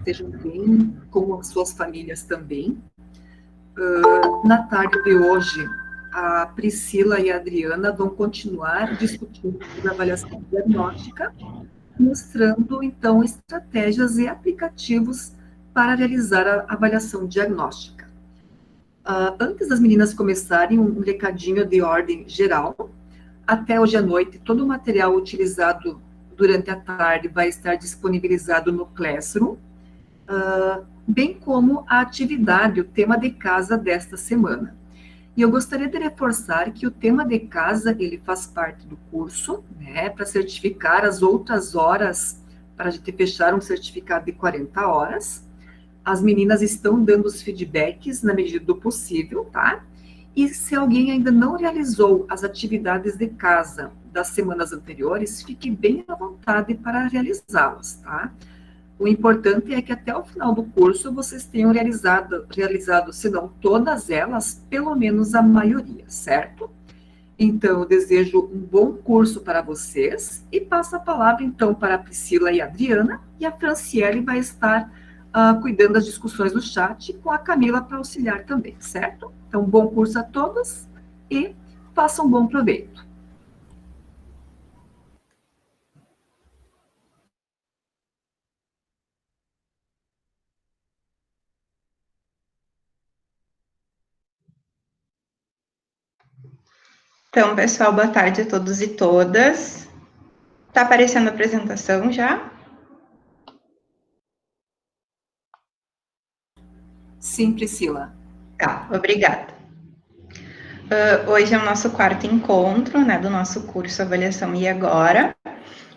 estejam bem, com as suas famílias também. Na tarde de hoje, a Priscila e a Adriana vão continuar discutindo sobre a avaliação diagnóstica, mostrando, então, estratégias e aplicativos para realizar a avaliação diagnóstica. Antes das meninas começarem, um recadinho de ordem geral. Até hoje à noite, todo o material utilizado durante a tarde vai estar disponibilizado no Classroom, bem como a atividade, o tema de casa desta semana. E eu gostaria de reforçar que o tema de casa, ele faz parte do curso, né, para certificar as outras horas, para a gente fechar um certificado de 40 horas. As meninas estão dando os feedbacks na medida do possível, tá? E se alguém ainda não realizou as atividades de casa das semanas anteriores, fique bem à vontade para realizá-las, tá? O importante é que até o final do curso vocês tenham realizado, se não todas elas, pelo menos a maioria, certo? Então, eu desejo um bom curso para vocês e passo a palavra, então, para a Priscila e a Adriana, e a Franciele vai estar cuidando das discussões no chat, com a Camila para auxiliar também, certo? Então, bom curso a todos e façam um bom proveito. Então, pessoal, boa tarde a todos e todas. Está aparecendo a apresentação já? Sim, Priscila. Tá, obrigada. Hoje é o nosso quarto encontro, né, do nosso curso Avaliação E Agora,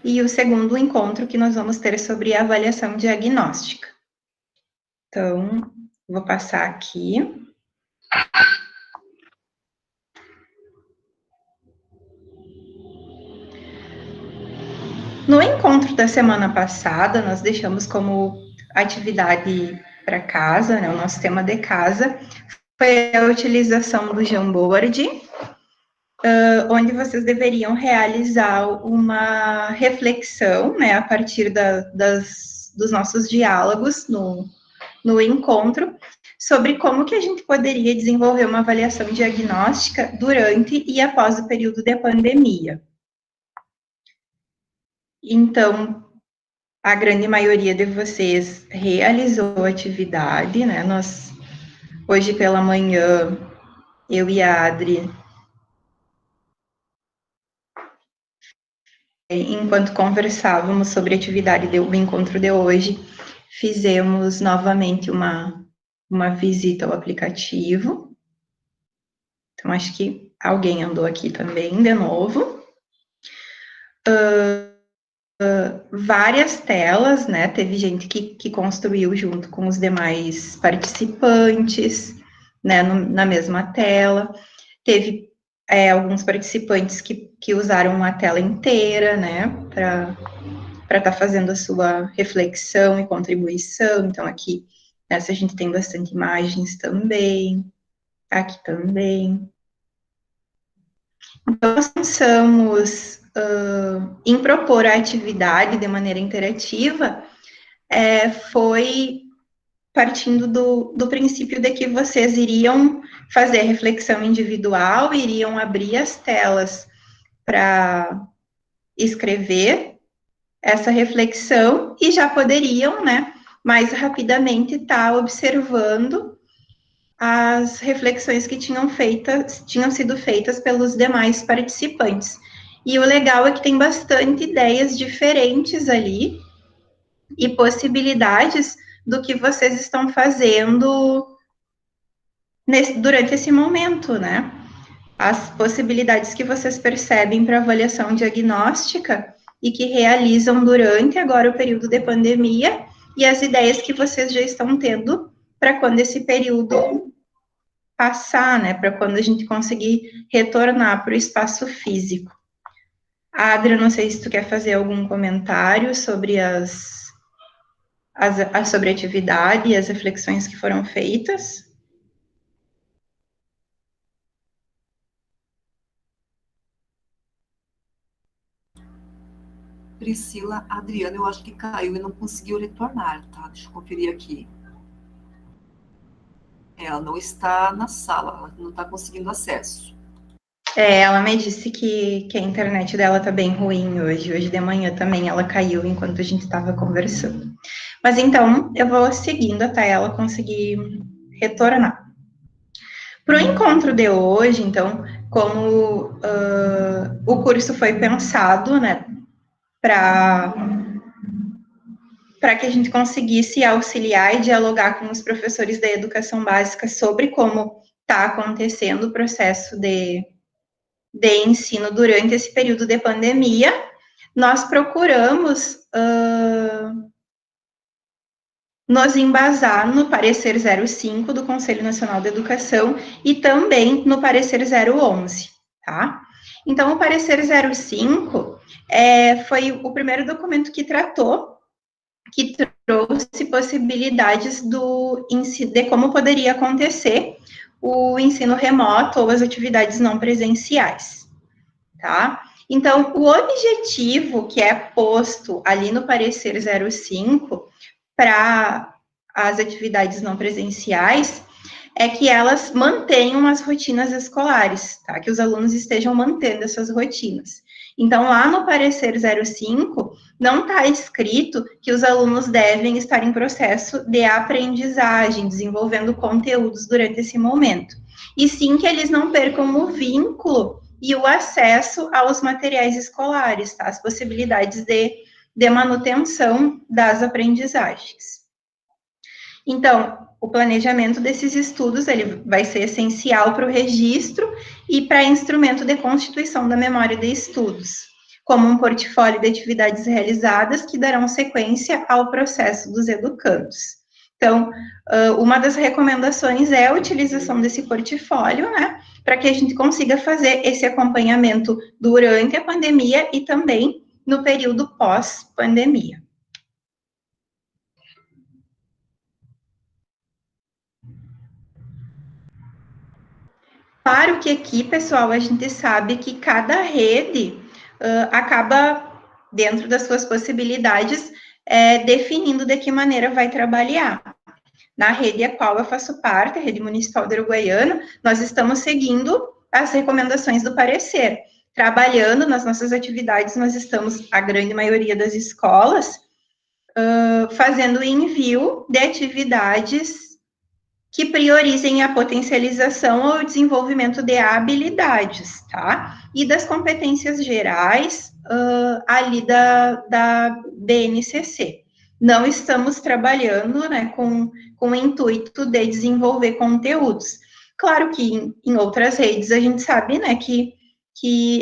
e o segundo encontro que nós vamos ter sobre avaliação diagnóstica. Então, vou passar aqui. No encontro da semana passada, nós deixamos como atividade para casa, né, o nosso tema de casa, foi a utilização do Jamboard, onde vocês deveriam realizar uma reflexão, né, a partir dos nossos diálogos no encontro, sobre como que a gente poderia desenvolver uma avaliação diagnóstica durante e após o período de pandemia. Então, a grande maioria de vocês realizou a atividade, né? Hoje pela manhã, eu e a Adri, enquanto conversávamos sobre a atividade do encontro de hoje, fizemos novamente uma visita ao aplicativo. Então, acho que alguém andou aqui também, de novo. Várias telas, né? Teve gente que construiu junto com os demais participantes, né? Na mesma tela. Teve alguns participantes que usaram a tela inteira, né? Para estar fazendo a sua reflexão e contribuição. Então, aqui, nessa a gente tem bastante imagens também. Aqui também. Então, nós pensamos em propor a atividade de maneira interativa, foi partindo do princípio de que vocês iriam fazer a reflexão individual, iriam abrir as telas para escrever essa reflexão e já poderiam, né, mais rapidamente estar observando as reflexões que tinham sido feitas pelos demais participantes. E o legal é que tem bastante ideias diferentes ali e possibilidades do que vocês estão fazendo durante esse momento, né? As possibilidades que vocês percebem para avaliação diagnóstica e que realizam durante agora o período de pandemia e as ideias que vocês já estão tendo para quando esse período passar, né, para quando a gente conseguir retornar para o espaço físico. Adria, não sei se tu quer fazer algum comentário sobre sobre a atividade e as reflexões que foram feitas. Priscila, a Adriana, eu acho que caiu e não conseguiu retornar, tá? Deixa eu conferir aqui. Ela não está na sala, ela não está conseguindo acesso. Ela me disse que a internet dela tá bem ruim hoje. Hoje de manhã também ela caiu enquanto a gente estava conversando. Mas então, eu vou seguindo até ela conseguir retornar. Para o encontro de hoje, então, como o curso foi pensado, né, para que a gente conseguisse auxiliar e dialogar com os professores da educação básica sobre como está acontecendo o processo de ensino durante esse período de pandemia, nós procuramos nos embasar no parecer 05 do Conselho Nacional de Educação e também no parecer 011, tá? Então, o parecer 05 foi o primeiro documento que trouxe possibilidades de como poderia acontecer o ensino remoto ou as atividades não presenciais, tá? Então, o objetivo que é posto ali no parecer 05 para as atividades não presenciais é que elas mantenham as rotinas escolares, tá? Que os alunos estejam mantendo essas rotinas. Então, lá no parecer 05, não está escrito que os alunos devem estar em processo de aprendizagem, desenvolvendo conteúdos durante esse momento. E sim que eles não percam o vínculo e o acesso aos materiais escolares, tá? As possibilidades de manutenção das aprendizagens. Então, o planejamento desses estudos, ele vai ser essencial para o registro e para instrumento de constituição da memória de estudos, como um portfólio de atividades realizadas que darão sequência ao processo dos educandos. Então, uma das recomendações é a utilização desse portfólio, né, para que a gente consiga fazer esse acompanhamento durante a pandemia e também no período pós-pandemia. Claro que aqui, pessoal, a gente sabe que cada rede acaba, dentro das suas possibilidades, definindo de que maneira vai trabalhar. Na rede a qual eu faço parte, a Rede Municipal de Uruguaiana, nós estamos seguindo as recomendações do parecer. Trabalhando nas nossas atividades, nós estamos, a grande maioria das escolas, fazendo envio de atividades que priorizem a potencialização ou o desenvolvimento de habilidades, tá? E das competências gerais ali da BNCC. Não estamos trabalhando, né, com o intuito de desenvolver conteúdos. Claro que em outras redes a gente sabe, né, que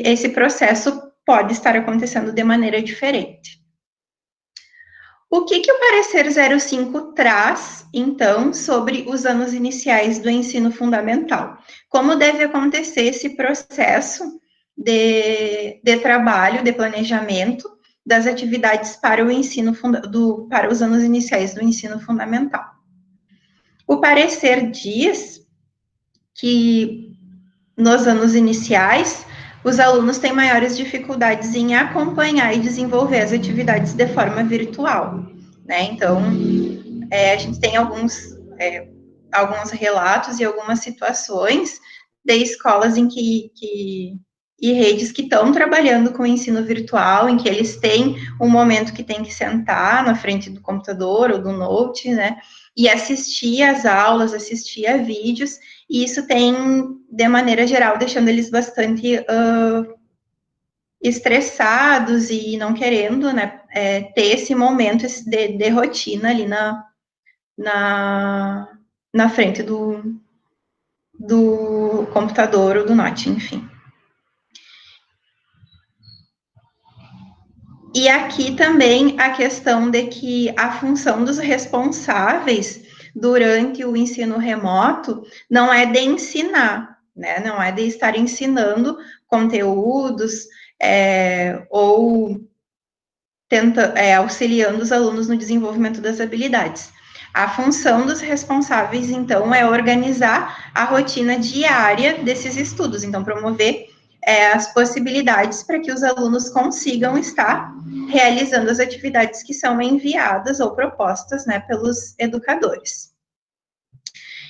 esse processo pode estar acontecendo de maneira diferente. O que o parecer 05 traz, então, sobre os anos iniciais do ensino fundamental? Como deve acontecer esse processo de trabalho, de planejamento das atividades para o ensino para os anos iniciais do ensino fundamental? O parecer diz que nos anos iniciais os alunos têm maiores dificuldades em acompanhar e desenvolver as atividades de forma virtual, né? Então, a gente tem alguns relatos e algumas situações de escolas e redes que estão trabalhando com o ensino virtual, em que eles têm um momento que tem que sentar na frente do computador ou do note, né? E assistir às aulas, assistir a vídeos, e isso tem, de maneira geral, deixando eles bastante estressados e não querendo, né, ter esse momento de rotina ali na frente do computador ou do note, enfim. E aqui também a questão de que a função dos responsáveis durante o ensino remoto não é de ensinar, né? Não é de estar ensinando conteúdos ou auxiliando os alunos no desenvolvimento das habilidades. A função dos responsáveis, então, é organizar a rotina diária desses estudos, então, promover as possibilidades para que os alunos consigam estar realizando as atividades que são enviadas ou propostas, né, pelos educadores.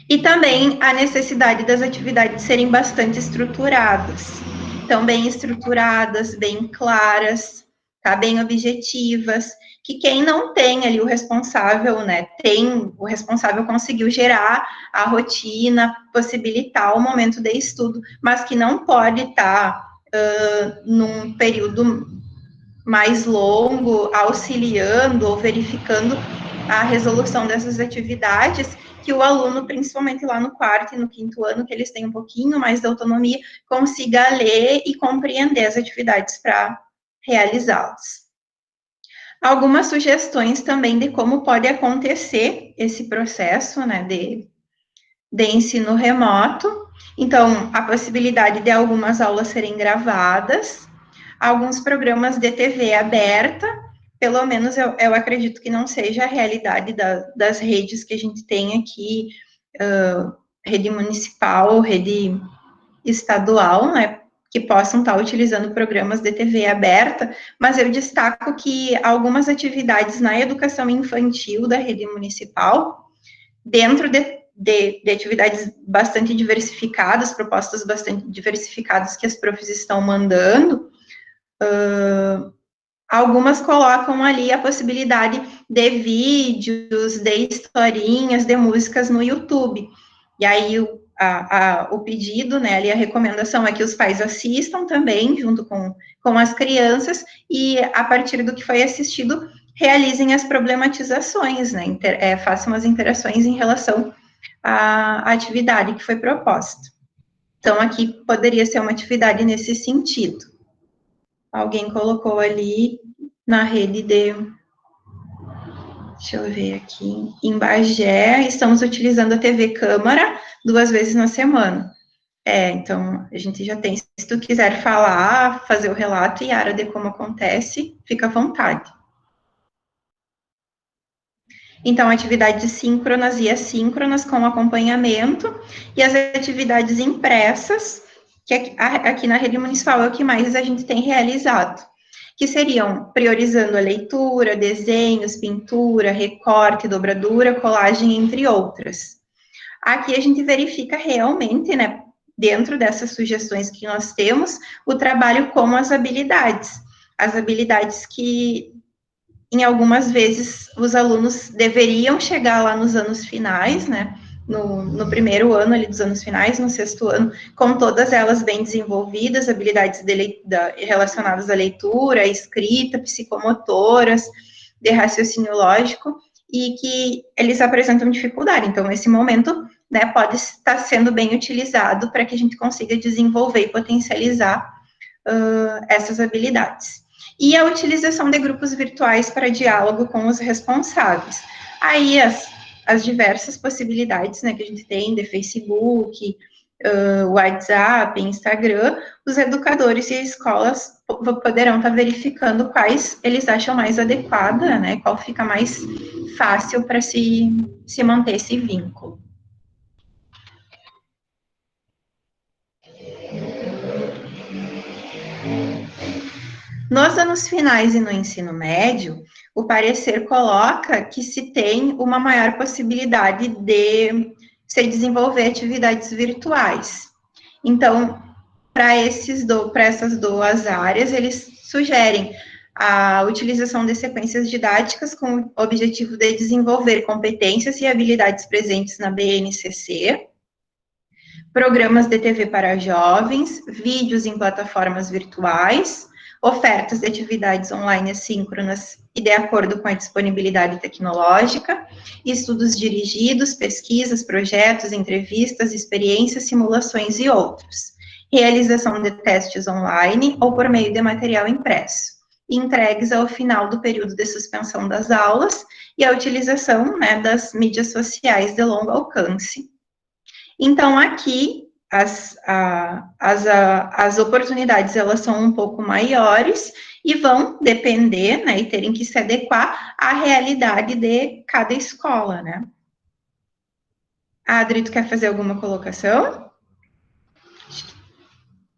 E também a necessidade das atividades serem bastante estruturadas. Então, bem estruturadas, bem claras, tá? Bem objetivas, que quem não tem ali o responsável, né, o responsável conseguiu gerar a rotina, possibilitar o momento de estudo, mas que não pode estar num período mais longo, auxiliando ou verificando a resolução dessas atividades, que o aluno, principalmente lá no quarto e no quinto ano, que eles têm um pouquinho mais de autonomia, consiga ler e compreender as atividades para realizá-las. Algumas sugestões também de como pode acontecer esse processo, né, de ensino remoto. Então, a possibilidade de algumas aulas serem gravadas, alguns programas de TV aberta, pelo menos eu acredito que não seja a realidade das redes que a gente tem aqui, rede municipal, rede estadual, né, que possam estar utilizando programas de TV aberta, mas eu destaco que algumas atividades na educação infantil da rede municipal, dentro de atividades bastante diversificadas, propostas bastante diversificadas que as profs estão mandando, algumas colocam ali a possibilidade de vídeos, de historinhas, de músicas no YouTube. E aí o pedido, né, ali a recomendação é que os pais assistam também, junto com as crianças, e a partir do que foi assistido, realizem as problematizações, né, façam as interações em relação à atividade que foi proposta. Então, aqui poderia ser uma atividade nesse sentido. Alguém colocou ali na rede deixa eu ver aqui, em Bagé, estamos utilizando a TV Câmara 2 vezes na semana. Então, a gente já tem, se tu quiser falar, fazer o relato, Yara, de como acontece, fica à vontade. Então, atividades síncronas e assíncronas com acompanhamento, e as atividades impressas, que aqui na rede municipal é o que mais a gente tem realizado, que seriam priorizando a leitura, desenhos, pintura, recorte, dobradura, colagem, entre outras. Aqui a gente verifica realmente, né, dentro dessas sugestões que nós temos, o trabalho com as habilidades que, em algumas vezes, os alunos deveriam chegar lá nos anos finais, né, no primeiro ano ali dos anos finais, no 6º ano, com todas elas bem desenvolvidas, habilidades relacionadas à leitura, escrita, psicomotoras, de raciocínio lógico, e que eles apresentam dificuldade. Então, esse momento, né, pode estar sendo bem utilizado para que a gente consiga desenvolver e potencializar essas habilidades. E a utilização de grupos virtuais para diálogo com os responsáveis. Aí, as diversas possibilidades, né, que a gente tem de Facebook, WhatsApp, Instagram, os educadores e escolas poderão estar verificando quais eles acham mais adequada, né, qual fica mais fácil para se manter esse vínculo. Nos anos finais e no ensino médio, o parecer coloca que se tem uma maior possibilidade de se desenvolver atividades virtuais. Então, para essas 2 áreas, eles sugerem a utilização de sequências didáticas com o objetivo de desenvolver competências e habilidades presentes na BNCC, programas de TV para jovens, vídeos em plataformas virtuais, ofertas de atividades online assíncronas e de acordo com a disponibilidade tecnológica, estudos dirigidos, pesquisas, projetos, entrevistas, experiências, simulações e outros. Realização de testes online ou por meio de material impresso, entregues ao final do período de suspensão das aulas e a utilização, né, das mídias sociais de longo alcance. Então, aqui, as oportunidades, elas são um pouco maiores e vão depender, né, e terem que se adequar à realidade de cada escola, né. Adri, tu quer fazer alguma colocação?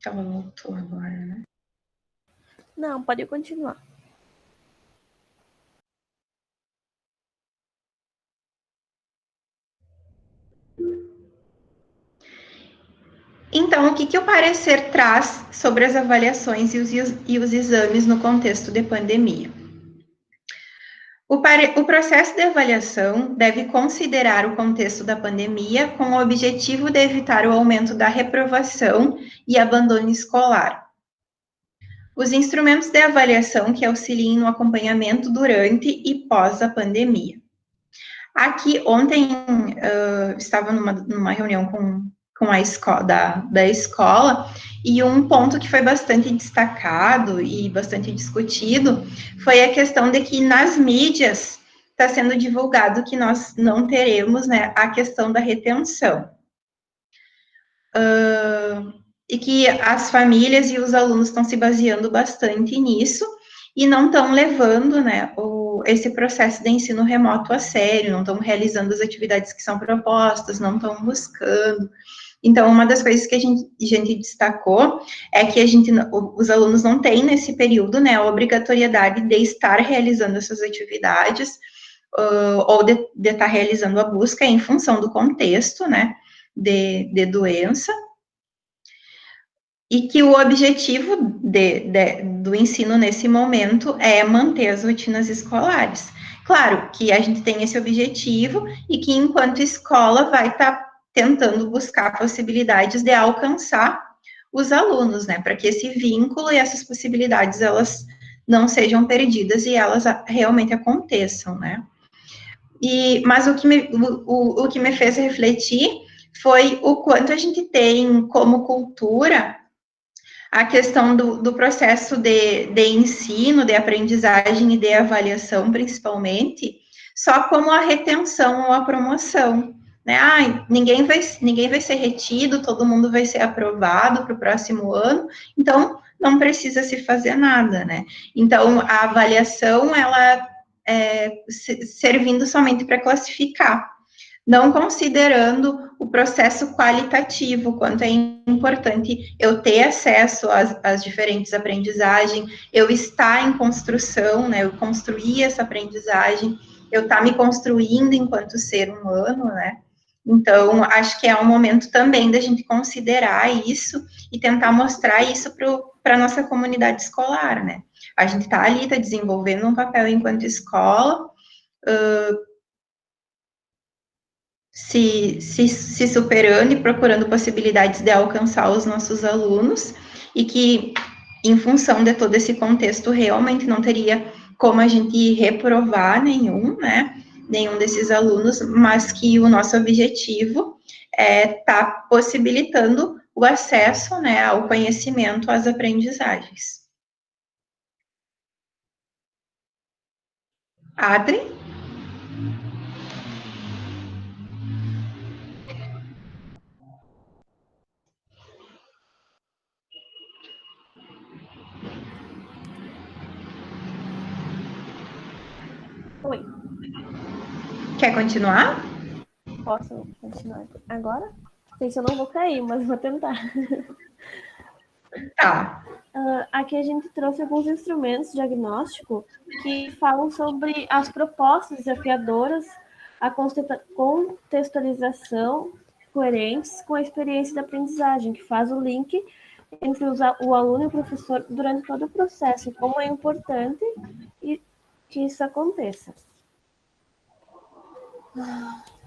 Ela voltou agora, né? Não, pode continuar. Então, o que o parecer traz sobre as avaliações e os exames no contexto de pandemia? O processo de avaliação deve considerar o contexto da pandemia com o objetivo de evitar o aumento da reprovação e abandono escolar. Os instrumentos de avaliação que auxiliem no acompanhamento durante e pós a pandemia. Aqui, ontem, estava numa reunião com a escola, da escola, e um ponto que foi bastante destacado e bastante discutido foi a questão de que nas mídias está sendo divulgado que nós não teremos, né, a questão da retenção. E que as famílias e os alunos estão se baseando bastante nisso e não estão levando, né, esse processo de ensino remoto a sério, não estão realizando as atividades que são propostas, não estão buscando. Então, uma das coisas que a gente destacou é que os alunos não têm, nesse período, né, a obrigatoriedade de estar realizando essas atividades, ou de estar realizando a busca em função do contexto, né, de doença, e que o objetivo do ensino nesse momento é manter as rotinas escolares. Claro que a gente tem esse objetivo e que, enquanto escola, vai estar tentando buscar possibilidades de alcançar os alunos, né, para que esse vínculo e essas possibilidades, elas não sejam perdidas e elas realmente aconteçam, né. Mas o que me fez refletir foi o quanto a gente tem como cultura a questão do processo de ensino, de aprendizagem e de avaliação, principalmente, só como a retenção ou a promoção, né? Ninguém vai ser retido, todo mundo vai ser aprovado para o próximo ano, então não precisa se fazer nada, né? Então, a avaliação, ela servindo somente para classificar, não considerando o processo qualitativo, quanto é importante eu ter acesso às diferentes aprendizagens, eu estar em construção, né, eu construir essa aprendizagem, eu estar me construindo enquanto ser humano, né, então, acho que é um momento também da gente considerar isso e tentar mostrar isso para a nossa comunidade escolar, né, a gente está ali, está desenvolvendo um papel enquanto escola, se superando e procurando possibilidades de alcançar os nossos alunos, e que, em função de todo esse contexto, realmente não teria como a gente reprovar nenhum desses alunos, mas que o nosso objetivo é estar possibilitando o acesso, né, ao conhecimento, às aprendizagens. Adri? Oi. Quer continuar? Posso continuar agora? Não sei se eu não vou cair, mas vou tentar. Tá. Aqui a gente trouxe alguns instrumentos de diagnóstico que falam sobre as propostas desafiadoras, a contextualização coerentes com a experiência de aprendizagem, que faz o link entre o aluno e o professor durante todo o processo, como é importante que isso aconteça.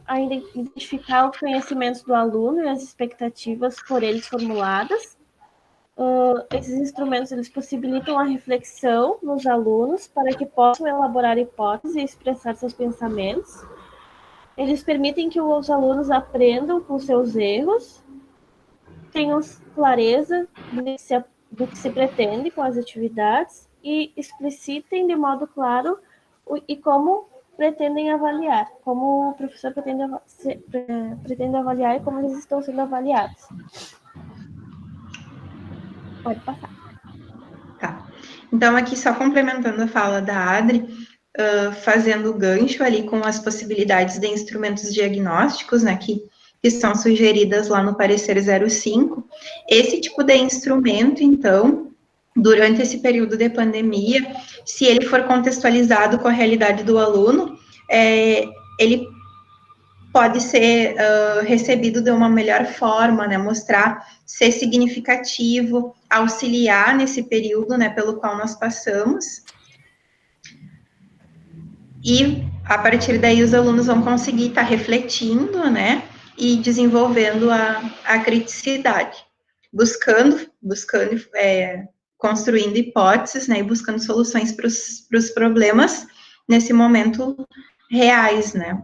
Ainda identificar os conhecimentos do aluno e as expectativas por eles formuladas. Esses instrumentos, eles possibilitam a reflexão nos alunos para que possam elaborar hipóteses e expressar seus pensamentos. Eles permitem que os alunos aprendam com seus erros, tenham clareza do que se pretende com as atividades e explicitem de modo claro e como pretendem avaliar, como o professor pretende avaliar e como eles estão sendo avaliados. Pode passar. Tá. Então, aqui só complementando a fala da Adri, fazendo gancho ali com as possibilidades de instrumentos diagnósticos, né, que que são sugeridas lá no parecer 05. Esse tipo de instrumento, então, durante esse período de pandemia, se ele for contextualizado com a realidade do aluno, ele pode ser recebido de uma melhor forma, né, mostrar ser significativo, auxiliar nesse período, né, pelo qual nós passamos. E, a partir daí, os alunos vão conseguir estar refletindo, né, e desenvolvendo a criticidade, construindo hipóteses, né, e buscando soluções para os problemas nesse momento reais, né.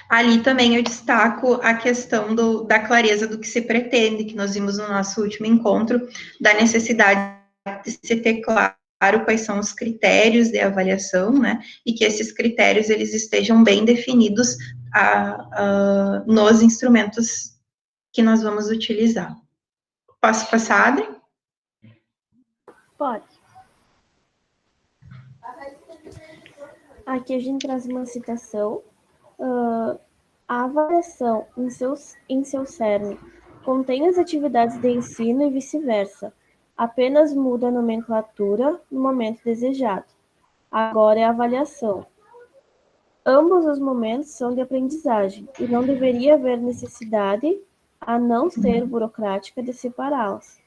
Ali também eu destaco a questão da clareza do que se pretende, que nós vimos no nosso último encontro, da necessidade de se ter claro quais são os critérios de avaliação, né, e que esses critérios, eles estejam bem definidos nos instrumentos que nós vamos utilizar. Posso passar, Adri? Pode. Aqui a gente traz uma citação. A avaliação, em seu cerne, contém as atividades de ensino e vice-versa. Apenas muda a nomenclatura no momento desejado. Agora é a avaliação. Ambos os momentos são de aprendizagem, e não deveria haver necessidade, a não ser burocrática, de separá-las.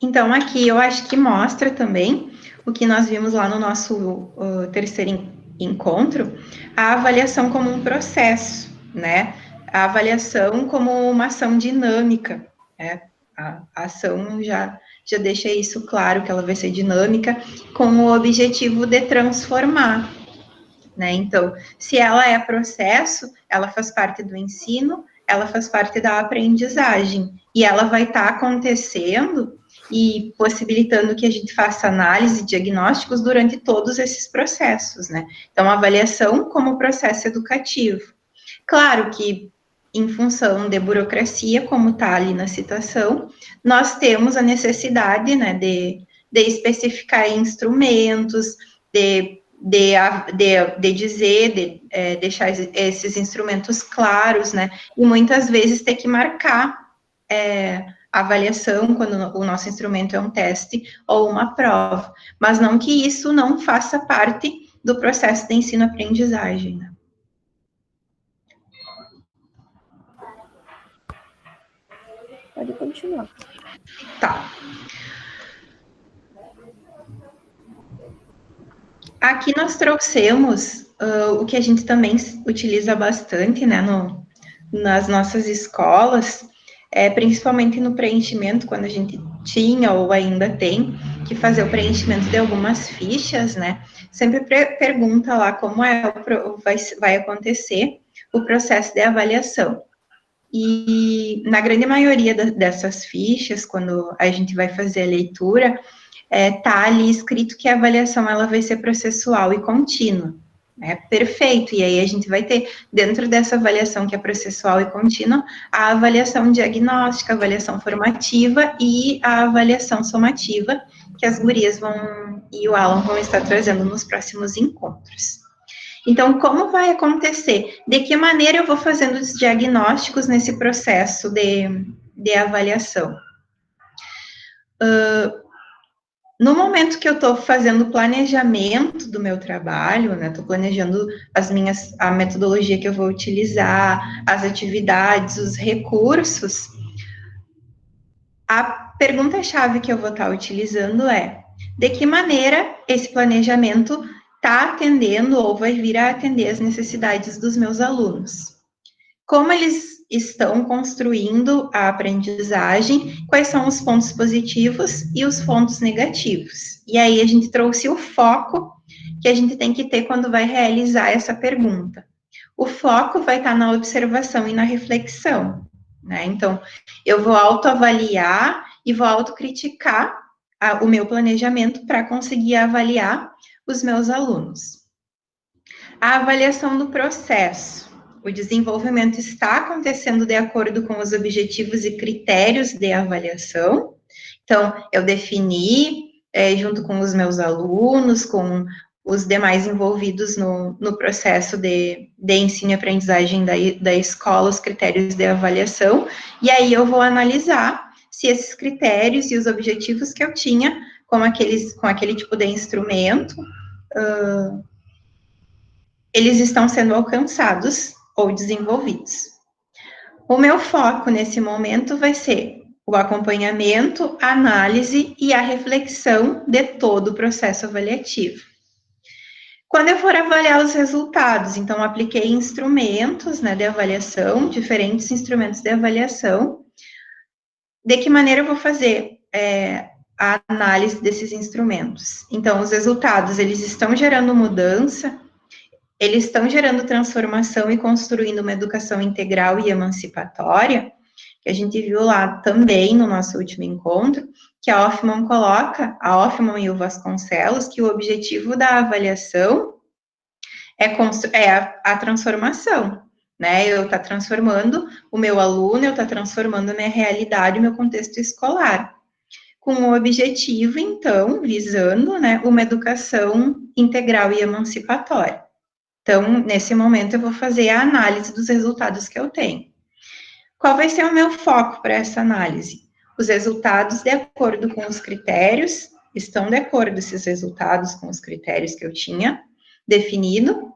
Então, aqui eu acho que mostra também o que nós vimos lá no nosso terceiro encontro, a avaliação como um processo, né? A avaliação como uma ação dinâmica, né? A ação já deixa isso claro, que ela vai ser dinâmica, com o objetivo de transformar, né? Então, se ela é processo, ela faz parte do ensino, ela faz parte da aprendizagem, e ela vai estar acontecendo e possibilitando que a gente faça análise e diagnósticos durante todos esses processos, né? Então, a avaliação como processo educativo. Claro que, em função de burocracia, como está ali na citação, nós temos a necessidade, né, de especificar instrumentos, de deixar esses instrumentos claros, né, e muitas vezes ter que marcar a avaliação quando o nosso instrumento é um teste ou uma prova, mas não que isso não faça parte do processo de ensino-aprendizagem, né. Pode continuar. Tá. Aqui nós trouxemos o que a gente também utiliza bastante, né, nas nossas escolas, principalmente no preenchimento, quando a gente tinha ou ainda tem que fazer o preenchimento de algumas fichas, né, sempre pergunta lá como vai acontecer o processo de avaliação. E na grande maioria dessas fichas, quando a gente vai fazer a leitura, tá ali escrito que a avaliação ela vai ser processual e contínua. Perfeito, e aí a gente vai ter, dentro dessa avaliação que é processual e contínua, a avaliação diagnóstica, a avaliação formativa e a avaliação somativa, que as gurias e o Alan vão estar trazendo nos próximos encontros. Então, como vai acontecer? De que maneira eu vou fazendo os diagnósticos nesse processo de avaliação? No momento que eu estou fazendo o planejamento do meu trabalho, né, estou planejando a metodologia que eu vou utilizar, as atividades, os recursos, a pergunta-chave que eu vou estar utilizando é: de que maneira esse planejamento está atendendo ou vai vir a atender as necessidades dos meus alunos? Como eles estão construindo a aprendizagem, quais são os pontos positivos e os pontos negativos. E aí a gente trouxe o foco que a gente tem que ter quando vai realizar essa pergunta. O foco vai estar na observação e na reflexão, né? Então, eu vou autoavaliar e vou autocriticar o meu planejamento para conseguir avaliar os meus alunos. A avaliação do processo. O desenvolvimento está acontecendo de acordo com os objetivos e critérios de avaliação. Então, eu defini, junto com os meus alunos, com os demais envolvidos no processo de ensino e aprendizagem da escola, os critérios de avaliação, e aí eu vou analisar se esses critérios e os objetivos que eu tinha com aquele tipo de instrumento, eles estão sendo alcançados ou desenvolvidos. O meu foco nesse momento vai ser o acompanhamento, a análise e a reflexão de todo o processo avaliativo. Quando eu for avaliar os resultados, então, apliquei instrumentos, né, de avaliação, diferentes instrumentos de avaliação. De que maneira eu vou fazer a análise desses instrumentos? Então, os resultados, eles estão gerando mudança, eles estão gerando transformação e construindo uma educação integral e emancipatória, que a gente viu lá também no nosso último encontro, que a Hoffman coloca, a Hoffman e o Vasconcelos, que o objetivo da avaliação é a transformação, né? Eu estou transformando o meu aluno, eu estou transformando a minha realidade, o meu contexto escolar, com o objetivo, então, visando, né, uma educação integral e emancipatória. Então, nesse momento, eu vou fazer a análise dos resultados que eu tenho. Qual vai ser o meu foco para essa análise? Os resultados de acordo com os critérios, estão de acordo esses resultados com os critérios que eu tinha definido.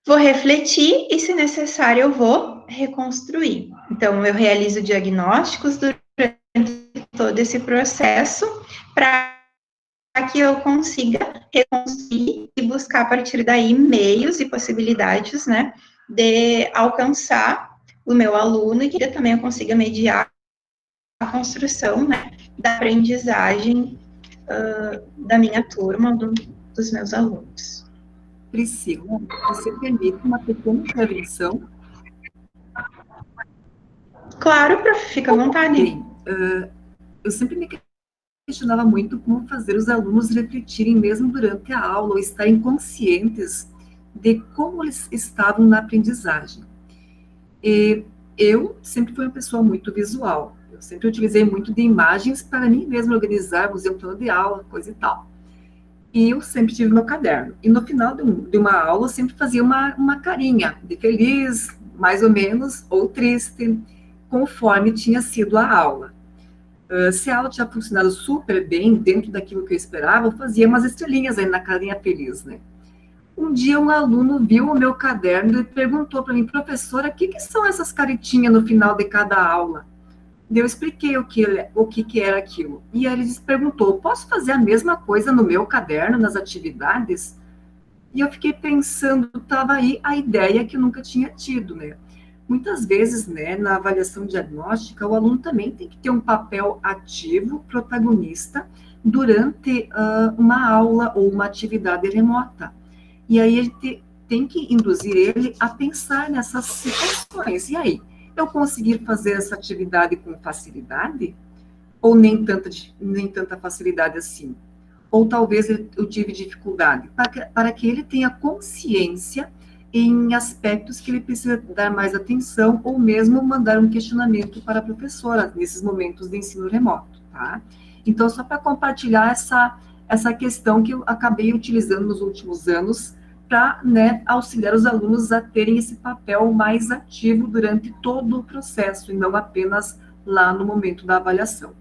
Vou refletir e, se necessário, eu vou reconstruir. Então, eu realizo diagnósticos durante todo esse processo para que eu consiga reconstruir e buscar, a partir daí, meios e possibilidades, né, de alcançar o meu aluno e que também eu consiga mediar a construção, né, da aprendizagem da minha turma, dos meus alunos. Priscila, você permite uma pequena intervenção? Claro, prof, fica à vontade. Bem, eu sempre me questionava muito como fazer os alunos refletirem mesmo durante a aula, ou estarem conscientes de como eles estavam na aprendizagem. E eu sempre fui uma pessoa muito visual, eu sempre utilizei muito de imagens para mim mesmo organizar, fazer um plano de aula, coisa e tal. E eu sempre tive meu caderno. E no final de uma aula, eu sempre fazia uma carinha de feliz, mais ou menos, ou triste, conforme tinha sido a aula. Se a aula tinha funcionado super bem, dentro daquilo que eu esperava, eu fazia umas estrelinhas aí na carinha feliz, né? Um dia um aluno viu o meu caderno e perguntou para mim, professora, o que são essas caretinhas no final de cada aula? Eu expliquei o que era aquilo. E aí ele perguntou, posso fazer a mesma coisa no meu caderno, nas atividades? E eu fiquei pensando, estava aí a ideia que eu nunca tinha tido, né? Muitas vezes, né, na avaliação diagnóstica, o aluno também tem que ter um papel ativo, protagonista, durante uma aula ou uma atividade remota. E aí a gente tem que induzir ele a pensar nessas situações. E aí? Eu conseguir fazer essa atividade com facilidade? Ou nem tanta facilidade assim? Ou talvez eu tive dificuldade? Para que ele tenha consciência em aspectos que ele precisa dar mais atenção, ou mesmo mandar um questionamento para a professora, nesses momentos de ensino remoto, tá? Então, só para compartilhar essa questão que eu acabei utilizando nos últimos anos, para, né, auxiliar os alunos a terem esse papel mais ativo durante todo o processo, e não apenas lá no momento da avaliação.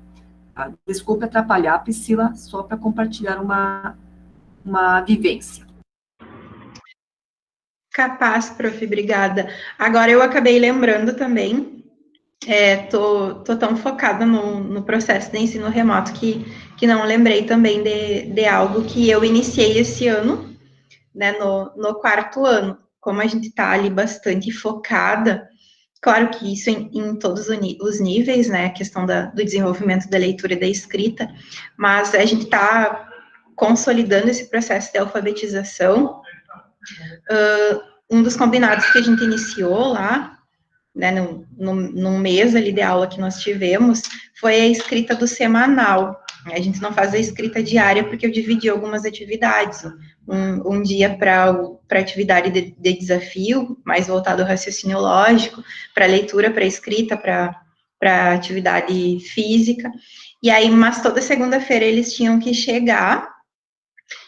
Tá? Desculpe atrapalhar, Priscila, só para compartilhar uma vivência. Capaz, prof, obrigada. Agora eu acabei lembrando também, tô tão focada no processo de ensino remoto que não lembrei também de algo que eu iniciei esse ano, né, no quarto ano. Como a gente está ali bastante focada, claro que isso em todos os níveis, né, a questão do desenvolvimento da leitura e da escrita, mas a gente está consolidando esse processo de alfabetização. Um dos combinados que a gente iniciou lá, né, num mês ali de aula que nós tivemos, foi a escrita do semanal. A gente não faz a escrita diária porque eu dividi algumas atividades. Um dia para atividade de desafio, mais voltado ao raciocínio lógico, para leitura, para escrita, para atividade física. E aí, mas toda segunda-feira eles tinham que chegar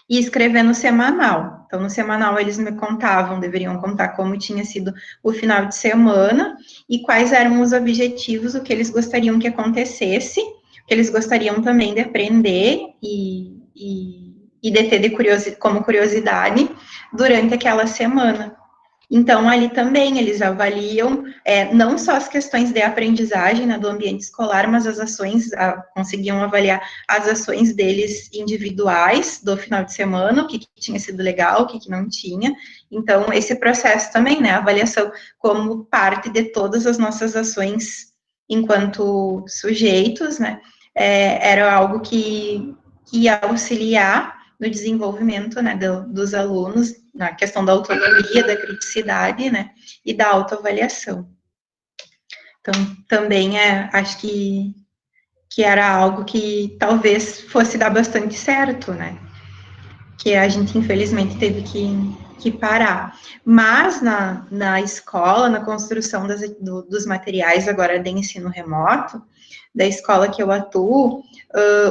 e escrever no semanal. Então, no semanal, eles me contavam, deveriam contar como tinha sido o final de semana e quais eram os objetivos, o que eles gostariam que acontecesse, o que eles gostariam também de aprender e de ter como curiosidade durante aquela semana. Então, ali também eles avaliam não só as questões de aprendizagem, né, do ambiente escolar, mas as ações, conseguiam avaliar as ações deles individuais do final de semana, o que tinha sido legal, o que não tinha. Então, esse processo também, né, a avaliação como parte de todas as nossas ações enquanto sujeitos, né, era algo que ia auxiliar no desenvolvimento, né, dos alunos, na questão da autonomia, da criticidade, né, e da autoavaliação. Então, também acho que era algo que talvez fosse dar bastante certo, né, que a gente, infelizmente, teve que parar. Mas, na escola, na construção dos materiais agora de ensino remoto, da escola que eu atuo,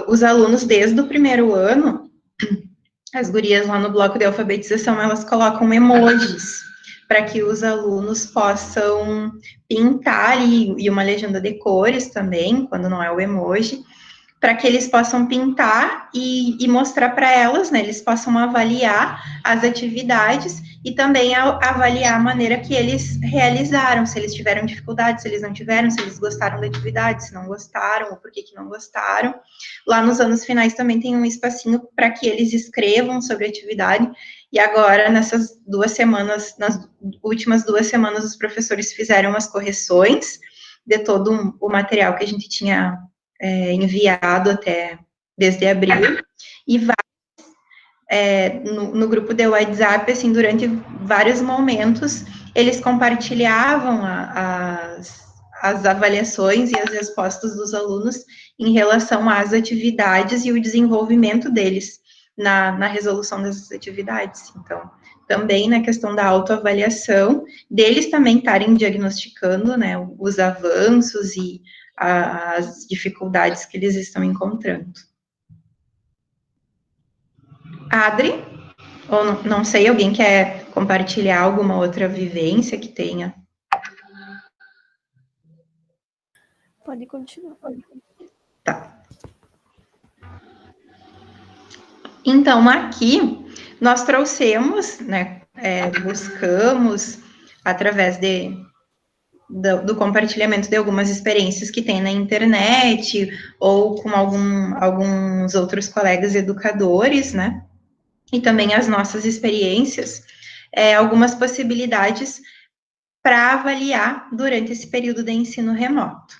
os alunos, desde o primeiro ano, as gurias lá no bloco de alfabetização, elas colocam emojis para que os alunos possam pintar, e uma legenda de cores também, quando não é o emoji, para que eles possam pintar e mostrar para elas, né, eles possam avaliar as atividades e também avaliar a maneira que eles realizaram, se eles tiveram dificuldade, se eles não tiveram, se eles gostaram da atividade, se não gostaram, ou por que não gostaram. Lá nos anos finais também tem um espacinho para que eles escrevam sobre a atividade, e agora, nessas 2 semanas, nas últimas 2 semanas, os professores fizeram as correções de todo o material que a gente tinha enviado até desde abril, e no grupo de WhatsApp, assim, durante vários momentos, eles compartilhavam as avaliações e as respostas dos alunos em relação às atividades e o desenvolvimento deles na resolução dessas atividades. Então, também na questão da autoavaliação, deles também estarem diagnosticando, né, os avanços e as dificuldades que eles estão encontrando. Adri? Ou não sei, alguém quer compartilhar alguma outra vivência que tenha? Pode continuar. Tá. Então, aqui, nós trouxemos, né, buscamos, através do compartilhamento de algumas experiências que tem na internet, ou com alguns outros colegas educadores, né, e também as nossas experiências, algumas possibilidades para avaliar durante esse período de ensino remoto,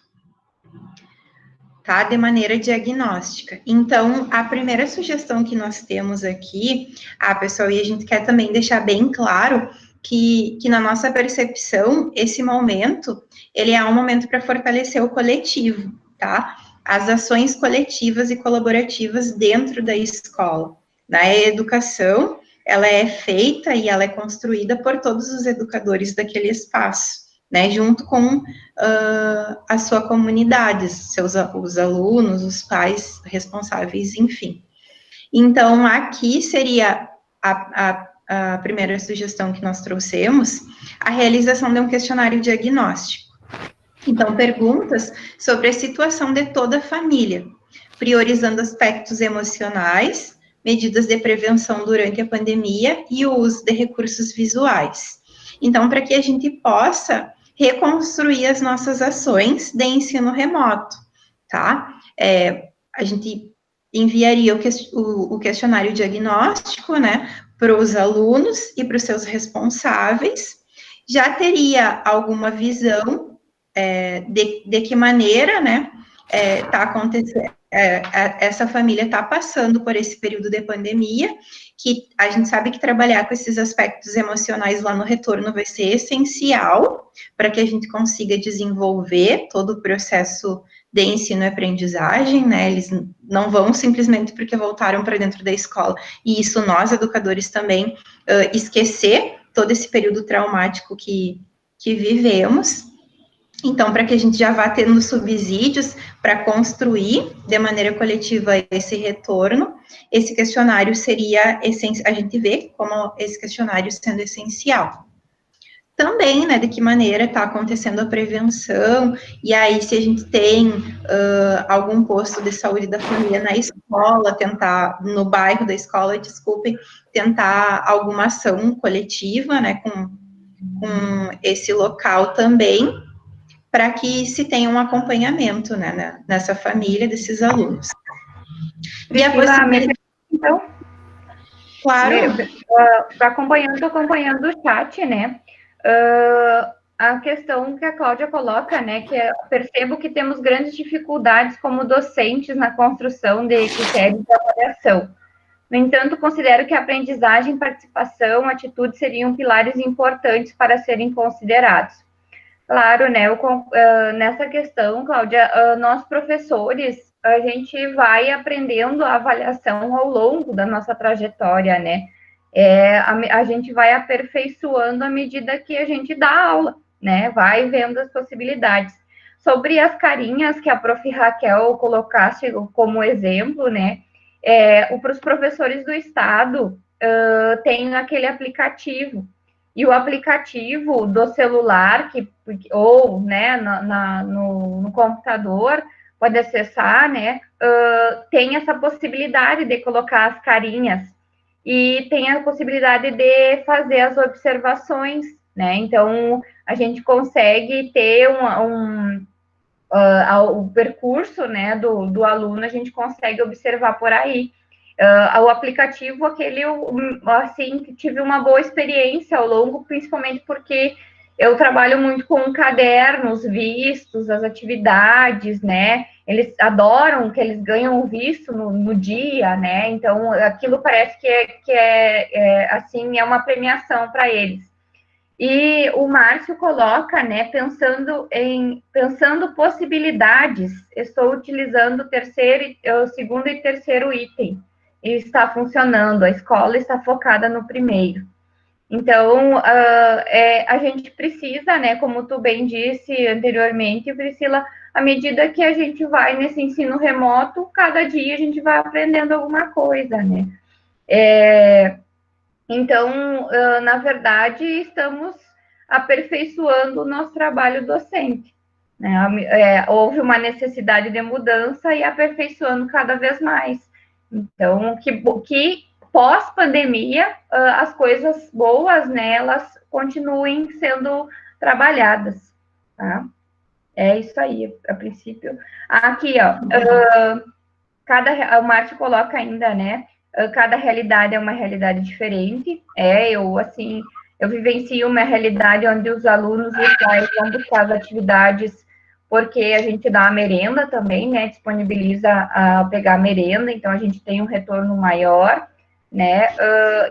tá? De maneira diagnóstica. Então, a primeira sugestão que nós temos aqui, pessoal, e a gente quer também deixar bem claro que na nossa percepção, esse momento, ele é um momento para fortalecer o coletivo, tá? As ações coletivas e colaborativas dentro da escola. A educação, ela é feita e ela é construída por todos os educadores daquele espaço, né, junto com a sua comunidade, os alunos, os pais responsáveis, enfim. Então, aqui seria a primeira sugestão que nós trouxemos, a realização de um questionário diagnóstico. Então, perguntas sobre a situação de toda a família, priorizando aspectos emocionais, medidas de prevenção durante a pandemia e o uso de recursos visuais. Então, para que a gente possa reconstruir as nossas ações de ensino remoto, tá? A gente enviaria o questionário diagnóstico, né, para os alunos e para os seus responsáveis, já teria alguma visão de que maneira, né, está acontecendo, essa família está passando por esse período de pandemia, que a gente sabe que trabalhar com esses aspectos emocionais lá no retorno vai ser essencial para que a gente consiga desenvolver todo o processo de ensino e aprendizagem, né, eles não vão simplesmente porque voltaram para dentro da escola, e isso nós, educadores, também esquecer todo esse período traumático que vivemos. Então, para que a gente já vá tendo subsídios para construir de maneira coletiva esse retorno, esse questionário seria essencial, a gente vê como esse questionário sendo essencial. Também, né, de que maneira está acontecendo a prevenção, e aí se a gente tem algum posto de saúde da família na escola, tentar, no bairro da escola, desculpem, tentar alguma ação coletiva, né, com esse local também, para que se tenha um acompanhamento, né, nessa família desses alunos. E a possibilidade... Então, claro. Acompanhando o chat, né, a questão que a Cláudia coloca, né, que percebo que temos grandes dificuldades como docentes na construção de critérios de avaliação. No entanto, considero que a aprendizagem, participação, atitude seriam pilares importantes para serem considerados. Claro, né, nessa questão, Cláudia, nós professores, a gente vai aprendendo a avaliação ao longo da nossa trajetória, né, a gente vai aperfeiçoando à medida que a gente dá aula, né, vai vendo as possibilidades. Sobre as carinhas que a prof. Raquel colocasse como exemplo, né, para os professores do estado, tem aquele aplicativo, e o aplicativo do celular, ou, né, no computador, pode acessar, né, tem essa possibilidade de colocar as carinhas, e tem a possibilidade de fazer as observações, né, então a gente consegue ter o percurso, né, do aluno, a gente consegue observar por aí. O aplicativo, assim, tive uma boa experiência ao longo, principalmente porque eu trabalho muito com cadernos, vistos, as atividades, né, eles adoram que eles ganham o visto no dia, né, então aquilo parece assim, é uma premiação para eles. E o Márcio coloca, né, pensando possibilidades, estou utilizando o segundo e terceiro item, e está funcionando, a escola está focada no primeiro. Então, a gente precisa, né, como tu bem disse anteriormente, Priscila, à medida que a gente vai nesse ensino remoto, cada dia a gente vai aprendendo alguma coisa, né. Então, na verdade, estamos aperfeiçoando o nosso trabalho docente, né? Houve uma necessidade de mudança e aperfeiçoando cada vez mais. Então, que pós-pandemia, as coisas boas, né, elas continuem sendo trabalhadas, tá? É isso aí, a princípio. Aqui, ó, o Márcio coloca ainda, né, cada realidade é uma realidade diferente. Eu vivencio uma realidade onde os alunos e os pais vão buscar as atividades, porque a gente dá a merenda também, né, disponibiliza a pegar a merenda, então a gente tem um retorno maior, né,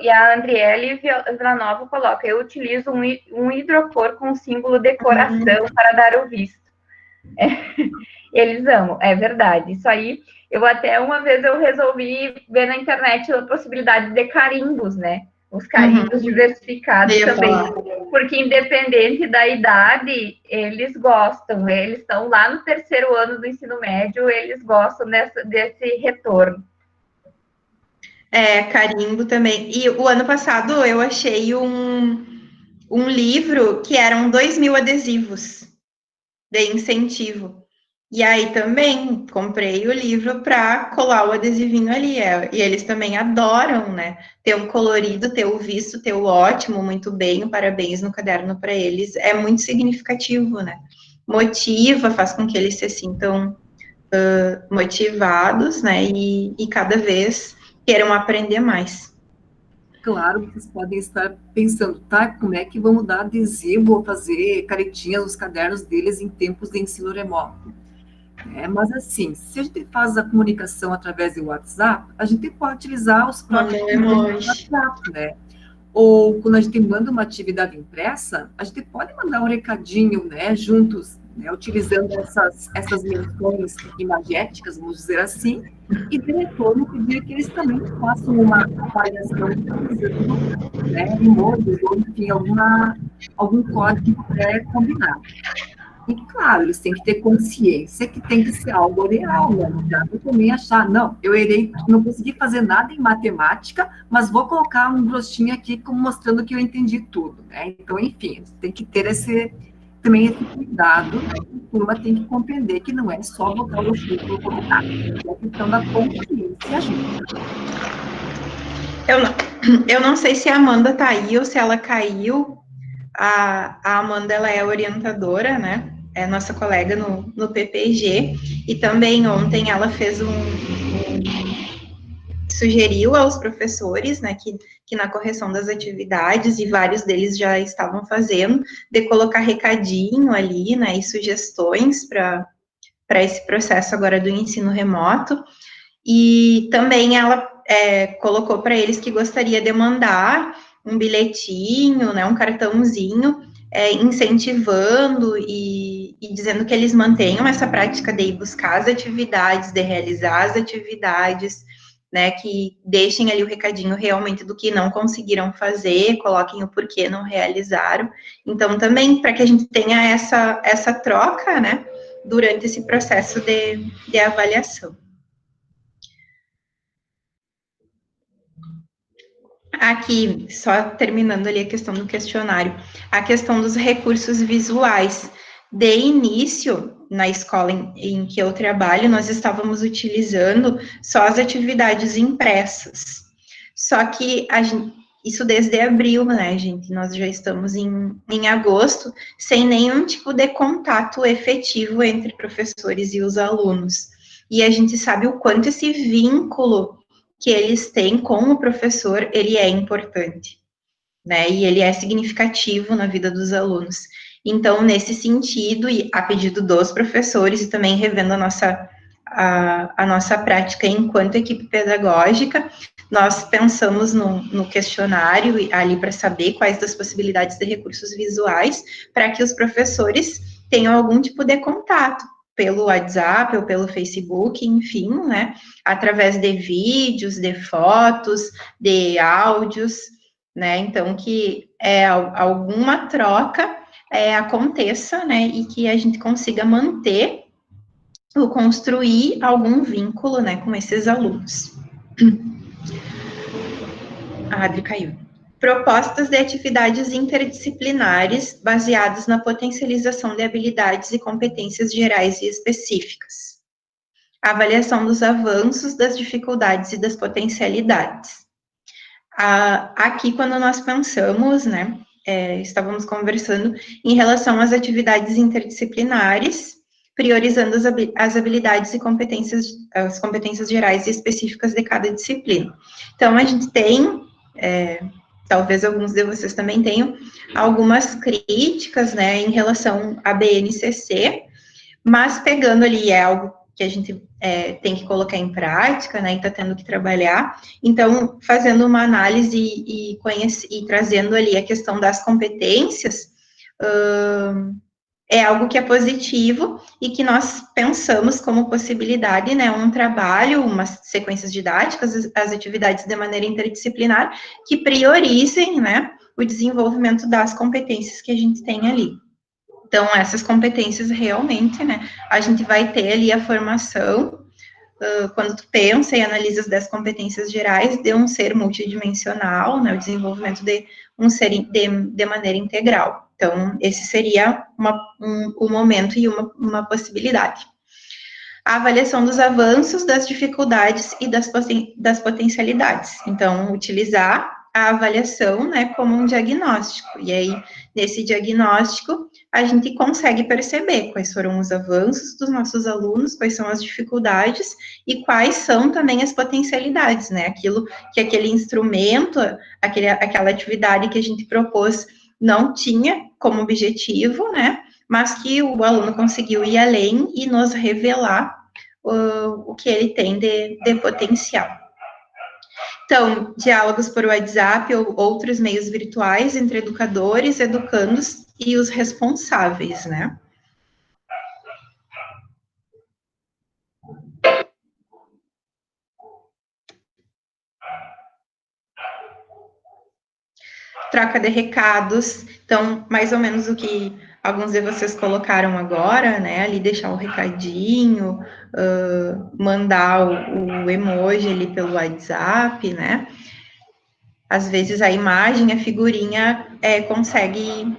e a Andriele Villanova coloca, eu utilizo um hidrocor com símbolo de coração para dar o visto. Eles amam, é verdade, isso aí. Uma vez eu resolvi ver na internet a possibilidade de carimbos, né? Os carimbos diversificados também. Porque independente da idade, eles gostam. Eles estão lá no terceiro ano do ensino médio, eles gostam desse retorno. Carimbo também. E o ano passado eu achei um livro que eram 2.000 adesivos de incentivo. E aí também comprei o livro para colar o adesivinho ali. E eles também adoram, né? Ter um colorido, ter o visto, ter o ótimo, muito bem, o parabéns no caderno para eles. É muito significativo, né? Motiva, faz com que eles se sintam motivados, né? E cada vez queiram aprender mais. Claro, vocês podem estar pensando, tá, como é que vamos dar adesivo ou fazer caretinhas nos cadernos deles em tempos de ensino remoto? Mas assim, se a gente faz a comunicação através do WhatsApp, a gente pode utilizar os próprios WhatsApp, né? Ou quando a gente manda uma atividade impressa, a gente pode mandar um recadinho, né, juntos, né, utilizando essas menções imagéticas, vamos dizer assim, e de retorno pedir que eles também façam uma avaliação utilizando, né, emojis ou enfim, algum código pré-combinado. E, claro, eles têm que ter consciência que tem que ser algo real, né? Não dá para também achar, não, eu errei, não consegui fazer nada em matemática, mas vou colocar um rostinho aqui como mostrando que eu entendi tudo, né? Então, enfim, tem que ter também esse cuidado, né? A turma tem que compreender que não é só botar o rostinho por colocar, é a questão da consciência junto. Eu não sei se a Amanda tá aí ou se ela caiu. A Amanda, ela é orientadora, né? É nossa colega no PPG. E também ontem ela fez sugeriu aos professores, né, que na correção das atividades, e vários deles já estavam fazendo, de colocar recadinho ali, né, e sugestões para esse processo agora do ensino remoto. E também ela colocou para eles que gostaria de mandar um bilhetinho, né, um cartãozinho, incentivando e dizendo que eles mantenham essa prática de ir buscar as atividades, de realizar as atividades, né, que deixem ali o recadinho realmente do que não conseguiram fazer, coloquem o porquê não realizaram. Então, também para que a gente tenha essa troca, né, durante esse processo de avaliação. Aqui, só terminando ali a questão do questionário, a questão dos recursos visuais. De início, na escola em que eu trabalho, nós estávamos utilizando só as atividades impressas. Só que isso desde abril, né, gente? Nós já estamos em agosto, sem nenhum tipo de contato efetivo entre professores e os alunos. E a gente sabe o quanto esse vínculo que eles têm com o professor, ele é importante, né? E ele é significativo na vida dos alunos. Então, nesse sentido, e a pedido dos professores, e também revendo a nossa prática enquanto equipe pedagógica, nós pensamos no questionário ali para saber quais das possibilidades de recursos visuais, para que os professores tenham algum tipo de contato pelo WhatsApp ou pelo Facebook, enfim, né, através de vídeos, de fotos, de áudios, né, então que alguma troca aconteça, né, e que a gente consiga manter ou construir algum vínculo, né, com esses alunos. A Adri caiu. Propostas de atividades interdisciplinares baseadas na potencialização de habilidades e competências gerais e específicas. Avaliação dos avanços, das dificuldades e das potencialidades. Aqui, quando nós pensamos, né, estávamos conversando em relação às atividades interdisciplinares, priorizando as habilidades e as competências gerais e específicas de cada disciplina. Então, a gente tem, talvez alguns de vocês também tenham, algumas críticas, né, em relação à BNCC, mas pegando ali algo que a gente tem que colocar em prática, né, e está tendo que trabalhar, então, fazendo uma análise e trazendo ali a questão das competências, é algo que é positivo e que nós pensamos como possibilidade, né, um trabalho, umas sequências didáticas, as atividades de maneira interdisciplinar, que priorizem, né, o desenvolvimento das competências que a gente tem ali. Então, essas competências realmente, né, a gente vai ter ali a formação, quando tu pensa e analisa as 10 competências gerais de um ser multidimensional, né, o desenvolvimento de um ser de maneira integral. Então, esse seria um momento e uma possibilidade. A avaliação dos avanços, das dificuldades e das potencialidades. Então, utilizar a avaliação, né, como um diagnóstico. E aí, nesse diagnóstico, a gente consegue perceber quais foram os avanços dos nossos alunos, quais são as dificuldades e quais são também as potencialidades, né? Aquilo que aquele instrumento, aquela atividade que a gente propôs não tinha como objetivo, né? Mas que o aluno conseguiu ir além e nos revelar o que ele tem de potencial. Então, diálogos por WhatsApp ou outros meios virtuais entre educadores, educandos e os responsáveis, né? Troca de recados, então, mais ou menos o que alguns de vocês colocaram agora, né, ali deixar o recadinho, mandar o emoji ali pelo WhatsApp, né, às vezes a imagem, a figurinha consegue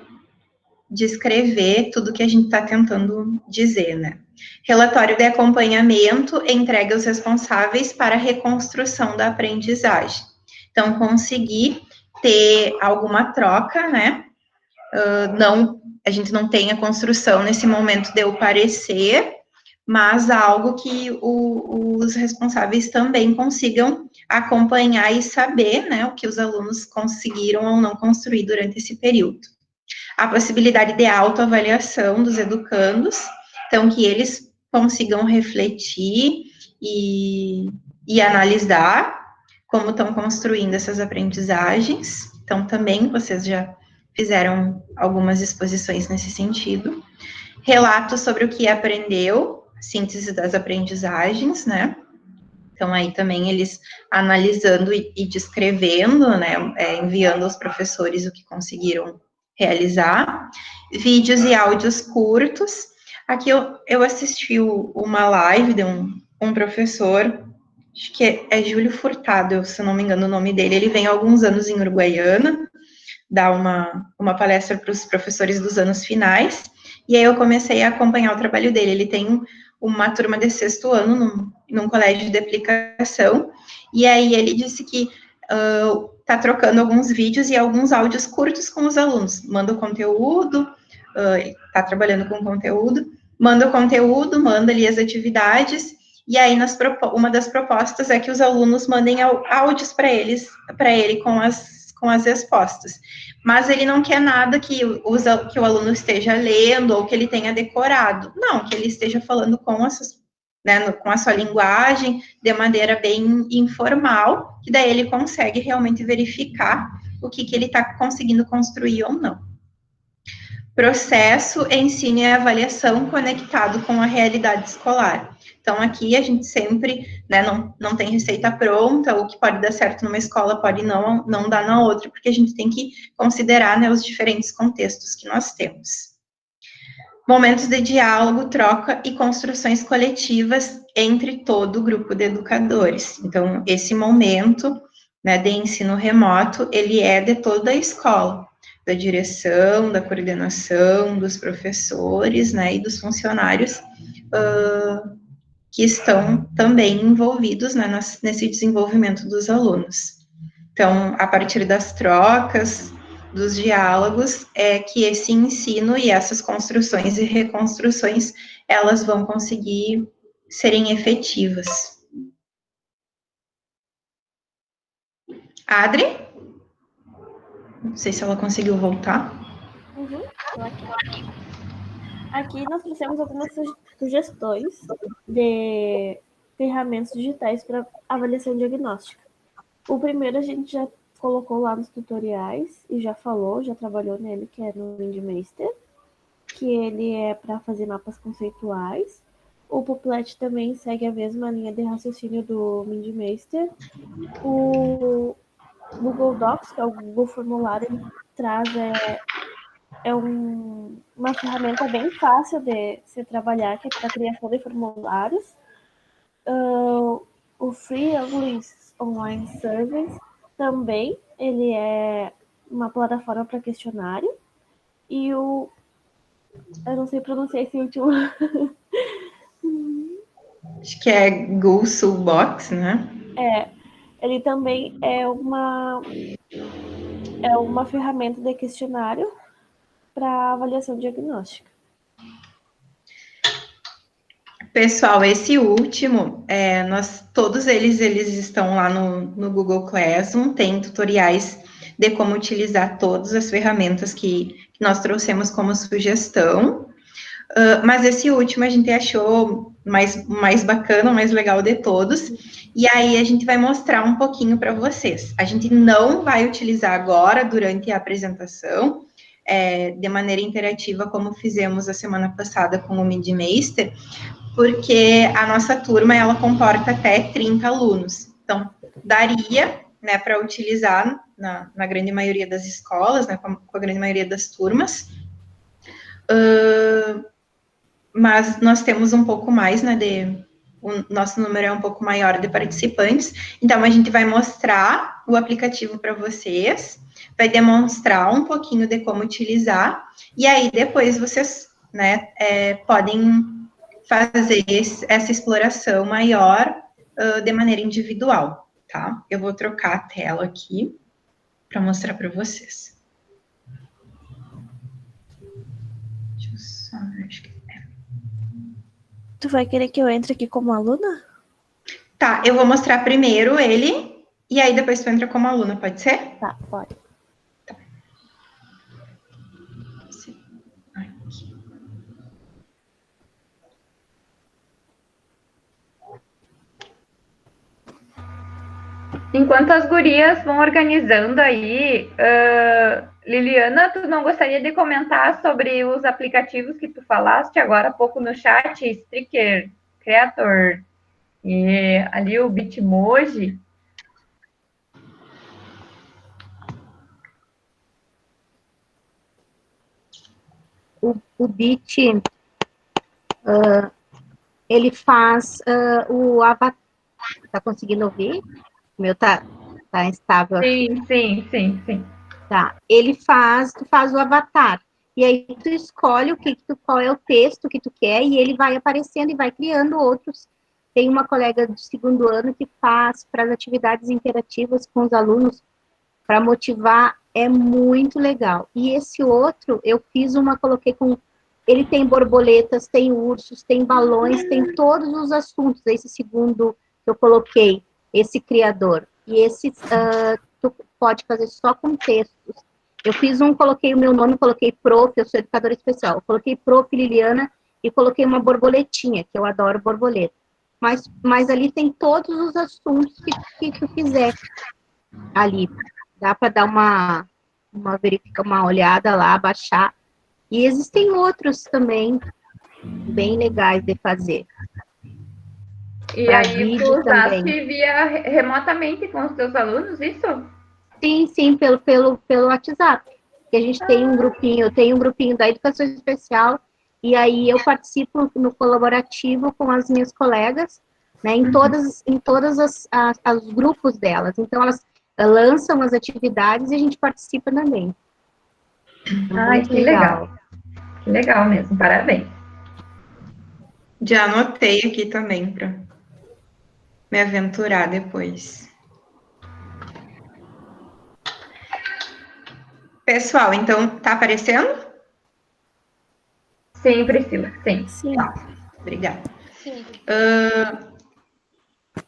descrever tudo que a gente está tentando dizer, né. Relatório de acompanhamento entregue aos responsáveis para a reconstrução da aprendizagem. Então, conseguir ter alguma troca, né, a gente não tem a construção nesse momento de eu parecer, mas algo que os responsáveis também consigam acompanhar e saber, né, o que os alunos conseguiram ou não construir durante esse período. A possibilidade de autoavaliação dos educandos, então que eles consigam refletir e analisar como estão construindo essas aprendizagens. Então, também vocês já fizeram algumas exposições nesse sentido. Relatos sobre o que aprendeu, síntese das aprendizagens, né? Então, aí também eles analisando e descrevendo, né? Enviando aos professores o que conseguiram realizar. Vídeos e áudios curtos. Aqui eu assisti uma live de um professor, acho que é Júlio Furtado, se não me engano o nome dele. Ele vem há alguns anos em Uruguaiana, dá uma palestra para os professores dos anos finais, e aí eu comecei a acompanhar o trabalho dele. Ele tem uma turma de 6º ano num colégio de aplicação, e aí ele disse que está trocando alguns vídeos e alguns áudios curtos com os alunos, manda o conteúdo, está trabalhando com conteúdo, manda o conteúdo, manda ali as atividades, e aí uma das propostas é que os alunos mandem áudios para ele com as respostas. Mas ele não quer nada que o aluno esteja lendo ou que ele tenha decorado. Não, que ele esteja falando com a sua linguagem, de maneira bem informal, que daí ele consegue realmente verificar o que ele está conseguindo construir ou não. Processo, ensino e avaliação conectado com a realidade escolar. Então, aqui a gente sempre, né, não tem receita pronta, o que pode dar certo numa escola pode não dar na outra, porque a gente tem que considerar, né, os diferentes contextos que nós temos. Momentos de diálogo, troca e construções coletivas entre todo o grupo de educadores. Então, esse momento, né, de ensino remoto, ele é de toda a escola, da direção, da coordenação, dos professores, né, e dos funcionários que estão também envolvidos, né, nesse desenvolvimento dos alunos. Então, a partir das trocas, dos diálogos, é que esse ensino e essas construções e reconstruções, elas vão conseguir serem efetivas. Adri? Não sei se ela conseguiu voltar. Uhum, aqui nós trouxemos algumas sugestões de ferramentas digitais para avaliação diagnóstica. O primeiro a gente já colocou lá nos tutoriais e já trabalhou nele, que é no MindMeister, que ele é para fazer mapas conceituais. O Popplet também segue a mesma linha de raciocínio do MindMeister. O Google Docs, que é o Google Formulário, ele traz uma ferramenta bem fácil de se trabalhar, que é para a criação de formulários. O Free English Online Service também, ele é uma plataforma para questionário. E eu não sei pronunciar esse último. Acho que é Google Soulbox, né? Ele também é uma ferramenta de questionário para avaliação diagnóstica. Pessoal, esse último, todos eles estão lá no Google Classroom, tem tutoriais de como utilizar todas as ferramentas que nós trouxemos como sugestão, mas esse último a gente achou mais bacana, mais legal de todos, e aí a gente vai mostrar um pouquinho para vocês. A gente não vai utilizar agora, durante a apresentação, de maneira interativa, como fizemos a semana passada com o MindMeister, porque a nossa turma, ela comporta até 30 alunos. Então, daria, né, para utilizar na grande maioria das escolas, né, com a grande maioria das turmas, mas nós temos um pouco mais, né, o nosso número é um pouco maior de participantes, então a gente vai mostrar o aplicativo para vocês, vai demonstrar um pouquinho de como utilizar, e aí depois vocês, né, podem fazer essa exploração maior de maneira individual, tá? Eu vou trocar a tela aqui para mostrar para vocês. Deixa eu só, acho que Tu vai querer que eu entre aqui como aluna? tá, eu vou mostrar primeiro ele, e aí depois tu entra como aluna, pode ser? Tá, pode. Tá. Aqui. Enquanto as gurias vão organizando aí, Liliana, tu não gostaria de comentar sobre os aplicativos que tu falaste agora há pouco no chat, Stricker, Creator, e ali o Bitmoji? O Bit, ele faz o avatar. Tá conseguindo ouvir? O meu tá instável aqui. Sim. Tá. Tu faz o avatar. E aí tu escolhe qual é o texto que tu quer e ele vai aparecendo e vai criando outros. Tem uma colega do segundo ano que faz para as atividades interativas com os alunos para motivar, é muito legal. E esse outro, eu fiz coloquei com... Ele tem borboletas, tem ursos, tem balões, tem todos os assuntos. Esse segundo que eu coloquei, esse criador. E esse tu pode fazer só com textos. Eu fiz coloquei o meu nome, coloquei prof, eu sou educadora especial. Eu coloquei prof Liliana e coloquei uma borboletinha, que eu adoro borboleta. Mas ali tem todos os assuntos que tu quiser ali. Dá para dar uma olhada lá, baixar. E existem outros também bem legais de fazer. E pra aí tu usaste também. via remotamente com os teus alunos, isso? Sim, pelo WhatsApp. Que a gente tem um grupinho, eu tenho um grupinho da educação especial, e aí eu participo no colaborativo com as minhas colegas, né, em todas os grupos delas. Então, elas lançam as atividades e a gente participa também. Ai, que legal. Que legal mesmo, parabéns. Já anotei aqui também para me aventurar depois. Pessoal, então, tá aparecendo? Sim, Priscila, sim. Sim. Tá, obrigada.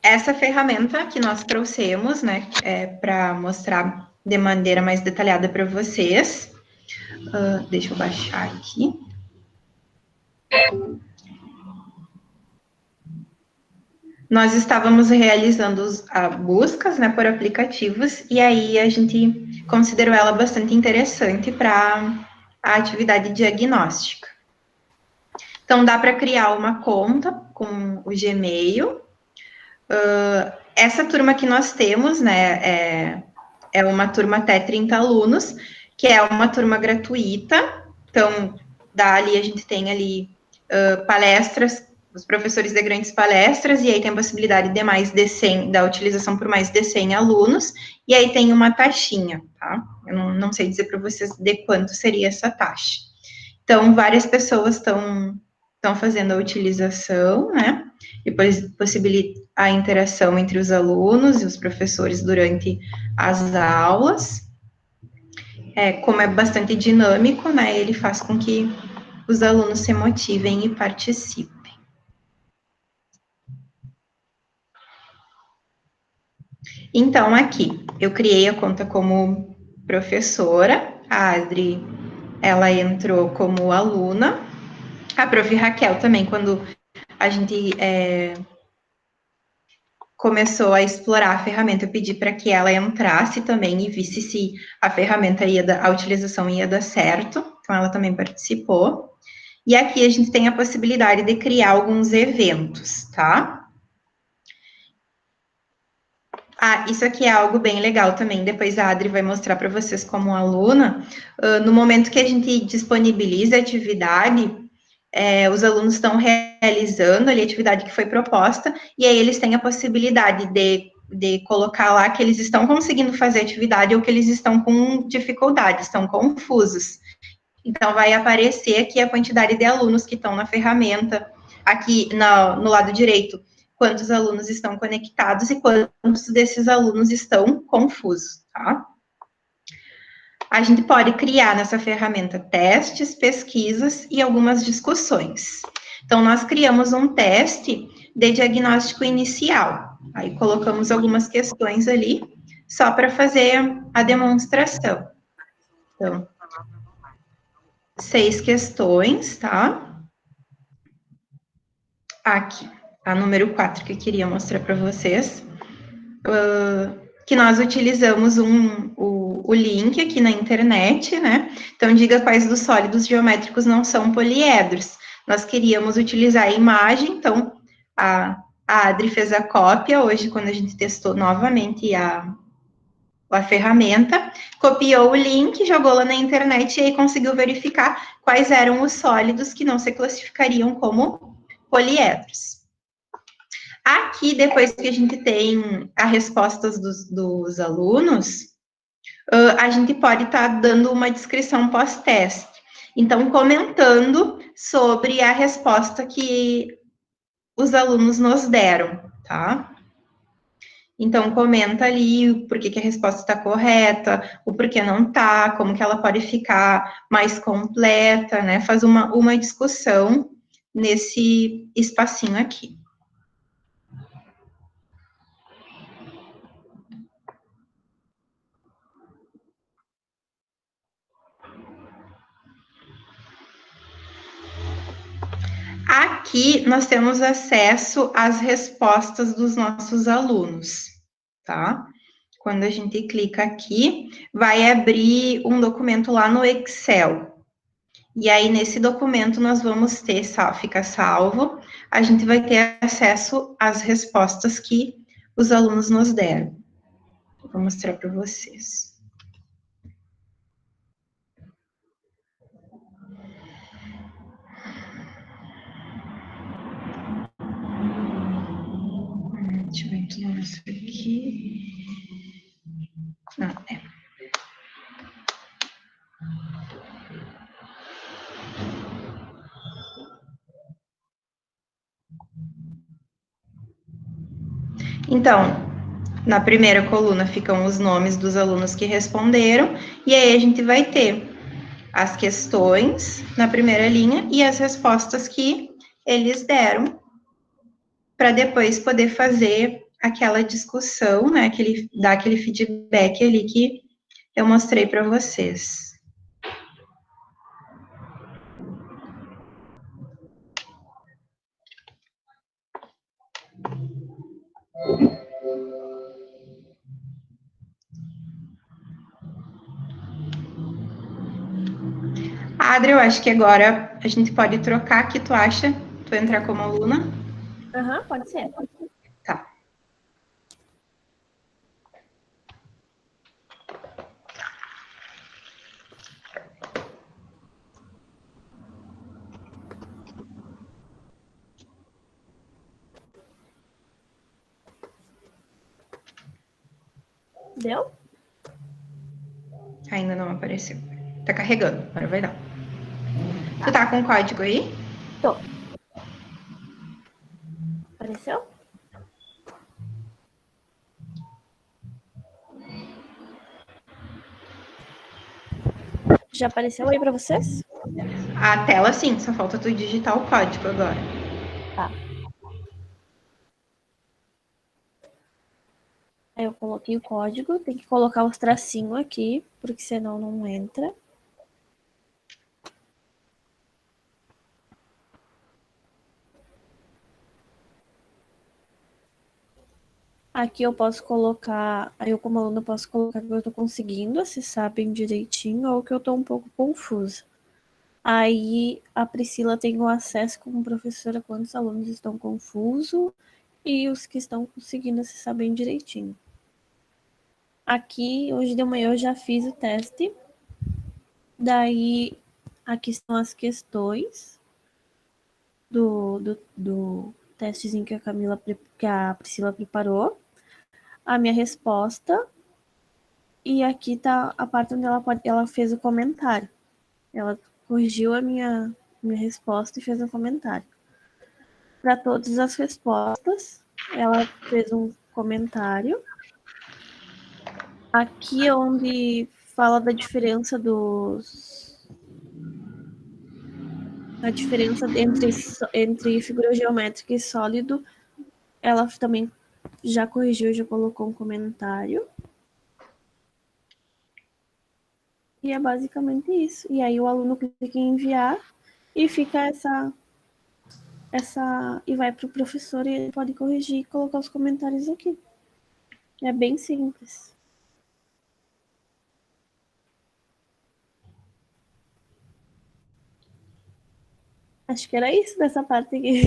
Essa ferramenta que nós trouxemos, né, para mostrar de maneira mais detalhada para vocês. Deixa eu baixar aqui. Nós estávamos realizando buscas, né, por aplicativos, e aí a gente considerou ela bastante interessante para a atividade diagnóstica. Então, dá para criar uma conta com o Gmail. Essa turma que nós temos, né, é uma turma até 30 alunos, que é uma turma gratuita. Então, dali a gente tem ali palestras, os professores de grandes palestras, e aí tem a possibilidade de mais de 100, da utilização por mais de 100 alunos, e aí tem uma taxinha, tá? Eu não sei dizer para vocês de quanto seria essa taxa. Então, várias pessoas estão fazendo a utilização, né? E possibilita a interação entre os alunos e os professores durante as aulas. Como é bastante dinâmico, né? Ele faz com que os alunos se motivem e participem. Então, aqui, eu criei a conta como professora, a Adri, ela entrou como aluna, a prof. Raquel também, quando a gente começou a explorar a ferramenta, eu pedi para que ela entrasse também e visse se a ferramenta a utilização ia dar certo, então ela também participou. E aqui a gente tem a possibilidade de criar alguns eventos, tá? Isso aqui é algo bem legal também. Depois a Adri vai mostrar para vocês como aluna. No momento que a gente disponibiliza a atividade, os alunos estão realizando ali a atividade que foi proposta, e aí eles têm a possibilidade de colocar lá que eles estão conseguindo fazer a atividade ou que eles estão com dificuldade, estão confusos. Então, vai aparecer aqui a quantidade de alunos que estão na ferramenta, aqui no lado direito, quantos alunos estão conectados e quantos desses alunos estão confusos, tá? A gente pode criar nessa ferramenta testes, pesquisas e algumas discussões. Então, nós criamos um teste de diagnóstico inicial. Aí, colocamos algumas questões ali, só para fazer a demonstração. Então, 6 questões, tá? Aqui, a número 4 que eu queria mostrar para vocês, que nós utilizamos o link aqui na internet, né? Então, diga quais dos sólidos geométricos não são poliedros. Nós queríamos utilizar a imagem, então, a Adri fez a cópia hoje, quando a gente testou novamente a ferramenta, copiou o link, jogou lá na internet e aí conseguiu verificar quais eram os sólidos que não se classificariam como poliedros. Aqui, depois que a gente tem as respostas dos alunos, a gente pode estar dando uma descrição pós-teste. Então, comentando sobre a resposta que os alunos nos deram, tá? Então, comenta ali o porquê que a resposta está correta, o porquê não está, como que ela pode ficar mais completa, né? Faz uma discussão nesse espacinho aqui. Aqui, nós temos acesso às respostas dos nossos alunos, tá? Quando a gente clica aqui, vai abrir um documento lá no Excel. E aí, nesse documento, nós vamos ter, fica salvo, a gente vai ter acesso às respostas que os alunos nos deram. Vou mostrar para vocês. Deixa eu ver aqui, isso aqui. Não, Então, na primeira coluna ficam os nomes dos alunos que responderam, e aí a gente vai ter as questões na primeira linha e as respostas que eles deram, para depois poder fazer aquela discussão, né, dar aquele feedback ali que eu mostrei para vocês. Adri, eu acho que agora a gente pode trocar, o que tu acha? Tu entrar como aluna? Aham, pode ser. Tá. Deu? Ainda não apareceu. Tá carregando, agora vai dar. Tu tá com o código aí? Tô. Apareceu? Já apareceu aí para vocês? A tela sim, só falta tu digitar o código agora. Tá. Aí eu coloquei o código, tem que colocar os tracinhos aqui, porque senão não entra. Aqui eu posso colocar, aí eu como aluna posso colocar que eu tô conseguindo acessar bem direitinho ou que eu tô um pouco confusa. Aí a Priscila tem o acesso como professora quantos alunos estão confusos e os que estão conseguindo acessar bem direitinho. Aqui, hoje de manhã, eu já fiz o teste. Daí, aqui estão as questões do testezinho que a Priscila preparou. A minha resposta. E aqui tá a parte onde ela fez o comentário. Ela corrigiu a minha resposta e fez um comentário. Para todas as respostas, ela fez um comentário. Aqui onde fala da diferença entre figura geométrica e sólido, ela também já corrigiu, já colocou um comentário. E é basicamente isso. E aí o aluno clica em enviar e fica e vai para o professor e ele pode corrigir e colocar os comentários aqui. É bem simples. Acho que era isso dessa parte aqui.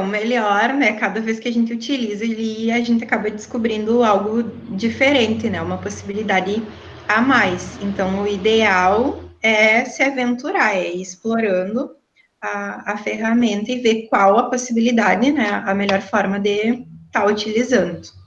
O melhor, né, cada vez que a gente utiliza ele, a gente acaba descobrindo algo diferente, né, uma possibilidade a mais. Então, o ideal é se aventurar, é ir explorando a ferramenta e ver qual a possibilidade, né, a melhor forma de estar utilizando.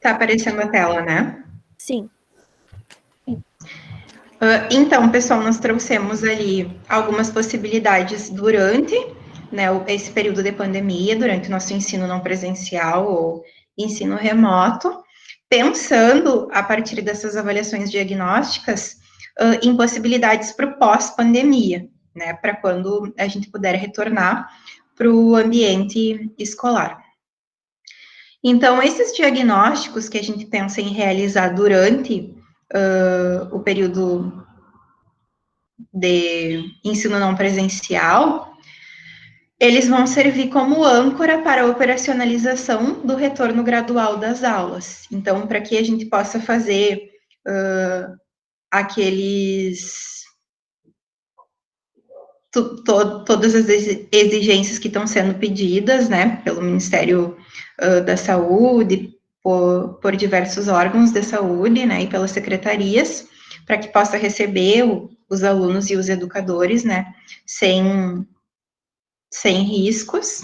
Tá aparecendo a tela, né? Sim. Então, pessoal, nós trouxemos ali algumas possibilidades durante, né, esse período de pandemia, durante o nosso ensino não presencial ou ensino remoto, pensando, a partir dessas avaliações diagnósticas, em possibilidades para o pós-pandemia, né, para quando a gente puder retornar para o ambiente escolar. Então, esses diagnósticos que a gente pensa em realizar durante o período de ensino não presencial, eles vão servir como âncora para a operacionalização do retorno gradual das aulas. Então, para que a gente possa fazer todas as exigências que estão sendo pedidas, né, pelo Ministério da Saúde, por diversos órgãos de saúde, né, e pelas secretarias, para que possa receber os alunos e os educadores, né, sem riscos.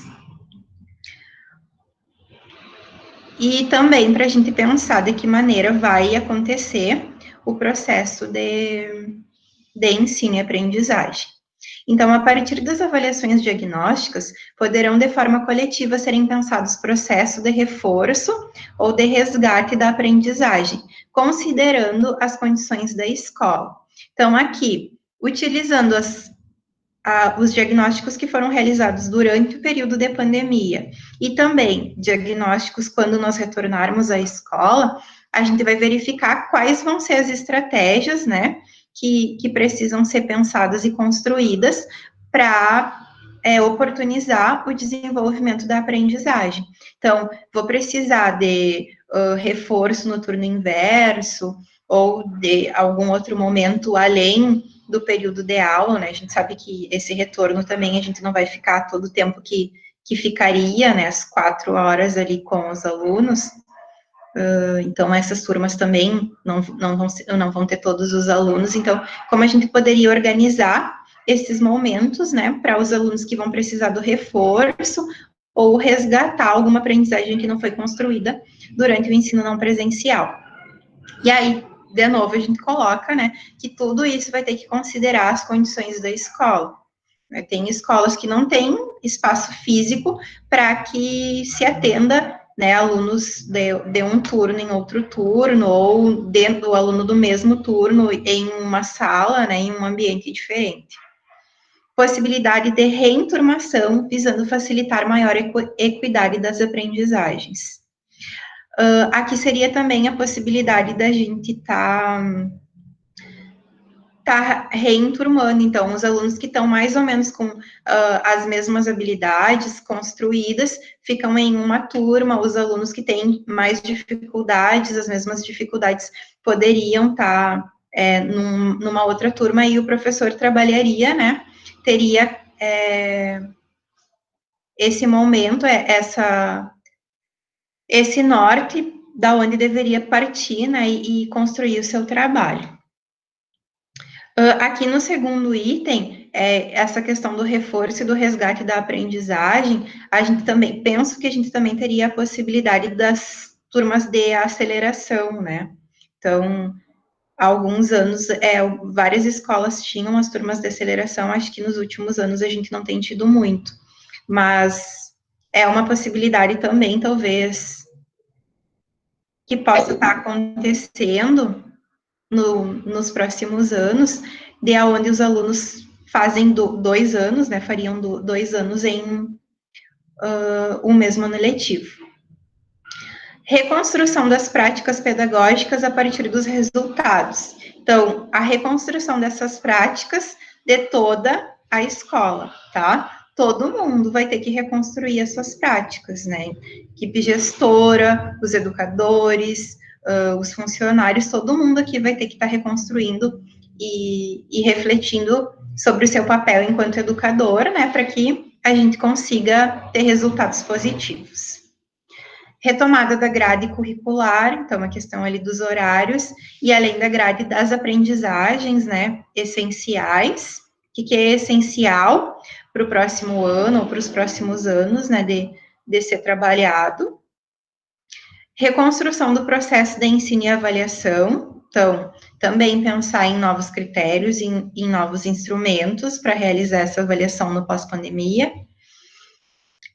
E também para a gente pensar de que maneira vai acontecer o processo de ensino e aprendizagem. Então, a partir das avaliações diagnósticas, poderão, de forma coletiva, serem pensados processos de reforço ou de resgate da aprendizagem, considerando as condições da escola. Então, aqui, utilizando os diagnósticos que foram realizados durante o período de pandemia e também diagnósticos quando nós retornarmos à escola, a gente vai verificar quais vão ser as estratégias, né, que precisam ser pensadas e construídas para oportunizar o desenvolvimento da aprendizagem. Então, vou precisar de reforço no turno inverso ou de algum outro momento além do período de aula, né? A gente sabe que esse retorno também a gente não vai ficar todo o tempo que ficaria, né? As 4 horas ali com os alunos. Então, essas turmas também não vão ter todos os alunos. Então, como a gente poderia organizar esses momentos, né? Para os alunos que vão precisar do reforço ou resgatar alguma aprendizagem que não foi construída durante o ensino não presencial. E aí, de novo, a gente coloca, né, que tudo isso vai ter que considerar as condições da escola. Tem escolas que não têm espaço físico para que se atenda, né, alunos de um turno em outro turno, ou dentro do aluno do mesmo turno em uma sala, né, em um ambiente diferente. Possibilidade de reenturmação, visando facilitar maior equidade das aprendizagens. Aqui seria também a possibilidade da gente estar tá reenturmando. Então, os alunos que estão mais ou menos com as mesmas habilidades construídas ficam em uma turma, os alunos que têm mais dificuldades, as mesmas dificuldades, poderiam estar numa outra turma, e o professor trabalharia, né, teria esse momento, esse norte da onde deveria partir, né, e construir o seu trabalho. Aqui no segundo item, essa questão do reforço e do resgate da aprendizagem, a gente também, penso que a gente também teria a possibilidade das turmas de aceleração, né? Então, há alguns anos, várias escolas tinham as turmas de aceleração, acho que nos últimos anos a gente não tem tido muito, mas é uma possibilidade também, talvez, que possa estar acontecendo nos próximos anos, de onde os alunos fazem 2 anos, né, fariam 2 anos em o mesmo ano letivo. Reconstrução das práticas pedagógicas a partir dos resultados. Então, a reconstrução dessas práticas de toda a escola, tá? Todo mundo vai ter que reconstruir as suas práticas, né? Equipe gestora, os educadores, os funcionários, todo mundo aqui vai ter que estar reconstruindo e refletindo sobre o seu papel enquanto educador, né, para que a gente consiga ter resultados positivos. Retomada da grade curricular, então a questão ali dos horários, e além da grade das aprendizagens, né, essenciais, o que é essencial para o próximo ano, ou para os próximos anos, né, de ser trabalhado. Reconstrução do processo de ensino e avaliação, então, também pensar em novos critérios, em novos instrumentos para realizar essa avaliação no pós-pandemia.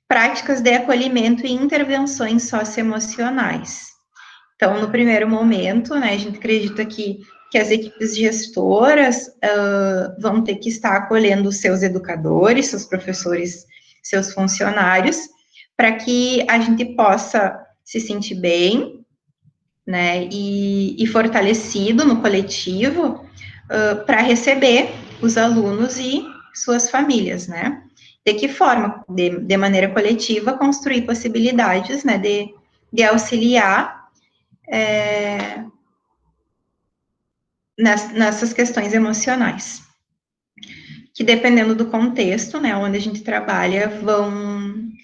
Práticas de acolhimento e intervenções socioemocionais. Então, no primeiro momento, né, a gente acredita que as equipes gestoras vão ter que estar acolhendo os seus educadores, seus professores, seus funcionários, para que a gente possa se sentir bem, né, e fortalecido no coletivo, para receber os alunos e suas famílias, né. De que forma, de maneira coletiva, construir possibilidades, né, de auxiliar nessas questões emocionais. Que dependendo do contexto, né, onde a gente trabalha,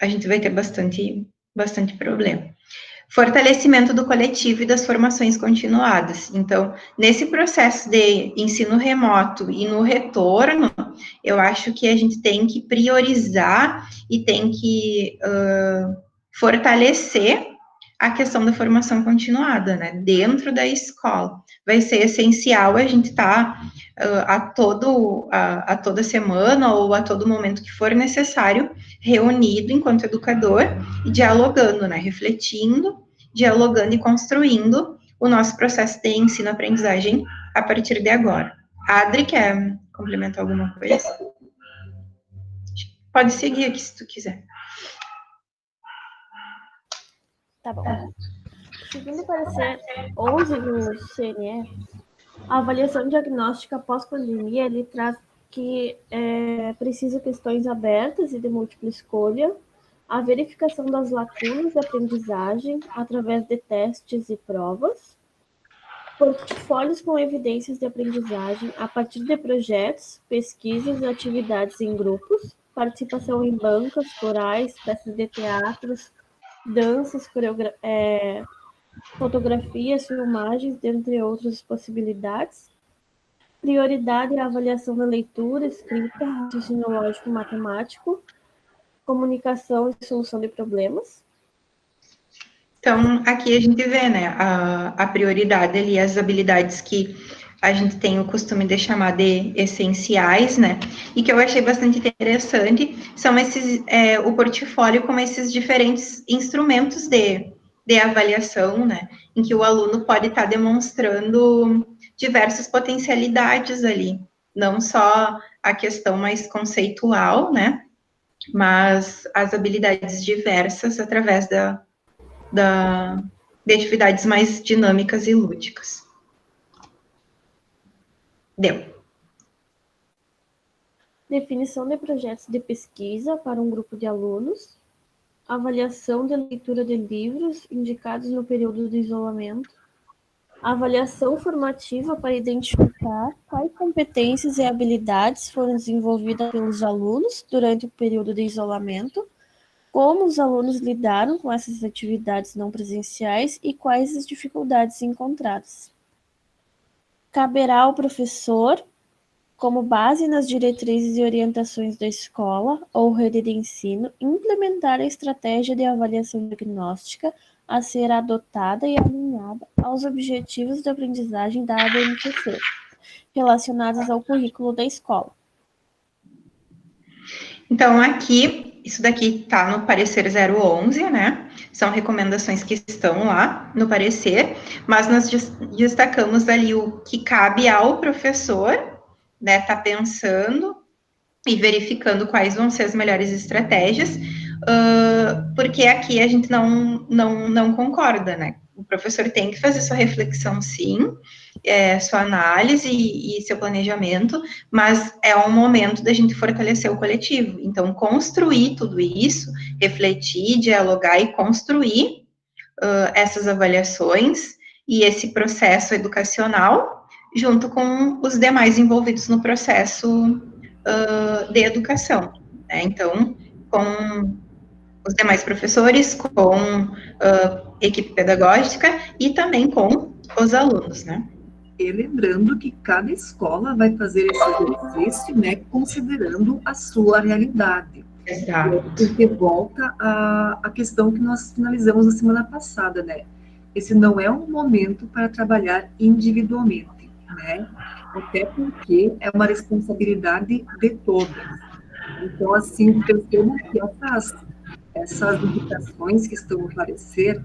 a gente vai ter bastante problema. Fortalecimento do coletivo e das formações continuadas. Então, nesse processo de ensino remoto e no retorno, eu acho que a gente tem que priorizar e tem que fortalecer a questão da formação continuada, né, dentro da escola. Vai ser essencial a gente estar a toda semana ou a todo momento que for necessário, reunido enquanto educador e dialogando, né, refletindo, dialogando e construindo o nosso processo de ensino-aprendizagem a partir de agora. Adri, quer complementar alguma coisa? Pode seguir aqui se tu quiser. Tá bom. Segundo o parecer 11 do CNE, a avaliação diagnóstica pós-pandemia, ele traz que precisa questões abertas e de múltipla escolha, a verificação das lacunas de aprendizagem através de testes e provas, portfólios com evidências de aprendizagem a partir de projetos, pesquisas e atividades em grupos, participação em bancas, corais, peças de teatros, danças, fotografias, filmagens, dentre outras possibilidades. Prioridade à avaliação da leitura, escrita, raciocínio lógico matemático, comunicação e solução de problemas. Então, aqui a gente vê, né, a prioridade ali, as habilidades que a gente tem o costume de chamar de essenciais, né, e que eu achei bastante interessante, são o portfólio com esses diferentes instrumentos de avaliação, né, em que o aluno pode estar demonstrando diversas potencialidades ali, não só a questão mais conceitual, né, mas as habilidades diversas através de atividades mais dinâmicas e lúdicas. Deu. definição de projetos de pesquisa para um grupo de alunos, avaliação de leitura de livros indicados no período de isolamento, avaliação formativa para identificar quais competências e habilidades foram desenvolvidas pelos alunos durante o período de isolamento, como os alunos lidaram com essas atividades não presenciais e quais as dificuldades encontradas. Caberá ao professor, como base nas diretrizes e orientações da escola ou rede de ensino, implementar a estratégia de avaliação diagnóstica a ser adotada e alinhada aos objetivos de aprendizagem da ABNCC, relacionados ao currículo da escola. Então, aqui, isso daqui está no parecer 011, né? São recomendações que estão lá no parecer, mas nós destacamos ali o que cabe ao professor, né, tá pensando e verificando quais vão ser as melhores estratégias, porque aqui a gente não concorda, né? O professor tem que fazer sua reflexão, sim, sua análise e seu planejamento, mas é um momento da gente fortalecer o coletivo. Então, construir tudo isso, refletir, dialogar e construir essas avaliações e esse processo educacional, junto com os demais envolvidos no processo de educação, né? Então, com os demais professores, com equipe pedagógica e também com os alunos, né? E lembrando que cada escola vai fazer esse exercício, né, considerando a sua realidade. Exato. Porque volta à questão que nós finalizamos na semana passada, né? Esse não é um momento para trabalhar individualmente, né? Até porque é uma responsabilidade de todos. Então, assim, percebo que essas indicações que estão no parecer,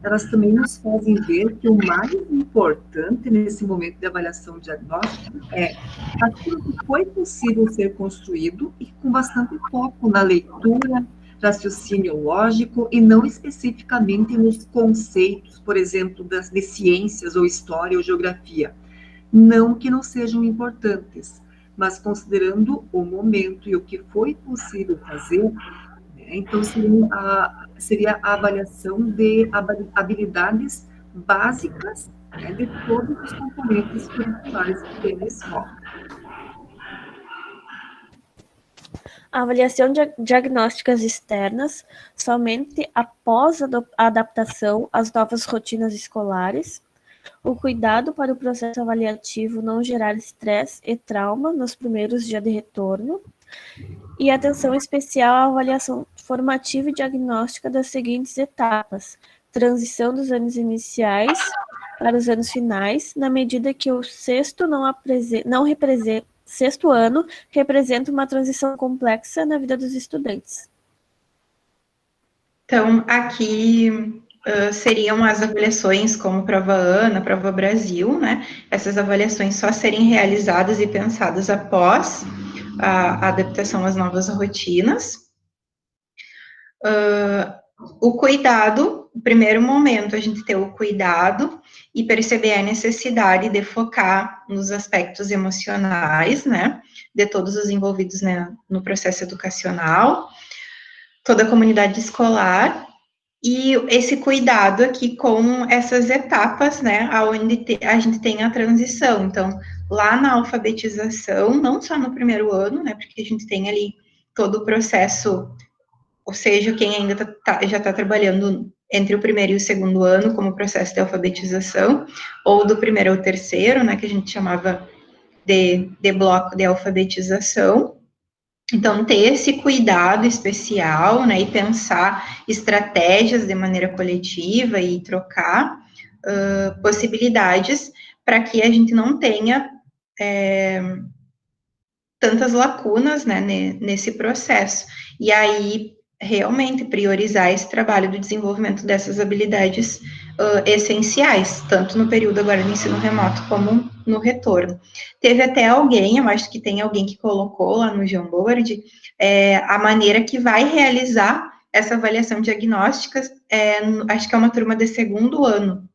elas também nos fazem ver que o mais importante nesse momento de avaliação diagnóstica é aquilo que foi possível ser construído e com bastante foco na leitura, raciocínio lógico e não especificamente nos conceitos, por exemplo, de ciências ou história ou geografia. Não que não sejam importantes, mas considerando o momento e o que foi possível fazer, então seria a avaliação de habilidades básicas, né, de todos os componentes curriculares que tem na escola. A avaliação diagnósticas externas somente após a adaptação às novas rotinas escolares, o cuidado para o processo avaliativo não gerar estresse e trauma nos primeiros dias de retorno, e atenção especial à avaliação formativa e diagnóstica das seguintes etapas: transição dos anos iniciais para os anos finais, na medida que o sexto ano representa uma transição complexa na vida dos estudantes. Então, aqui seriam as avaliações como prova ANA, prova Brasil, né? Essas avaliações só serem realizadas e pensadas após a adaptação às novas rotinas. O cuidado, no primeiro momento, a gente ter o cuidado e perceber a necessidade de focar nos aspectos emocionais, né, de todos os envolvidos, né, no processo educacional, toda a comunidade escolar, e esse cuidado aqui com essas etapas, né, onde a gente tem a transição. Então, lá na alfabetização, não só no primeiro ano, né, porque a gente tem ali todo o processo, ou seja, quem ainda já está trabalhando entre o primeiro e o segundo ano como processo de alfabetização, ou do primeiro ao terceiro, né, que a gente chamava de bloco de alfabetização. Então, ter esse cuidado especial, né, e pensar estratégias de maneira coletiva e trocar possibilidades para que a gente não tenha tantas lacunas, né, nesse processo. E aí, realmente, priorizar esse trabalho do desenvolvimento dessas habilidades essenciais, tanto no período agora do ensino remoto como no retorno. Teve até alguém, eu acho que tem alguém que colocou lá no Jamboard, a maneira que vai realizar essa avaliação diagnóstica, acho que é uma turma de segundo ano.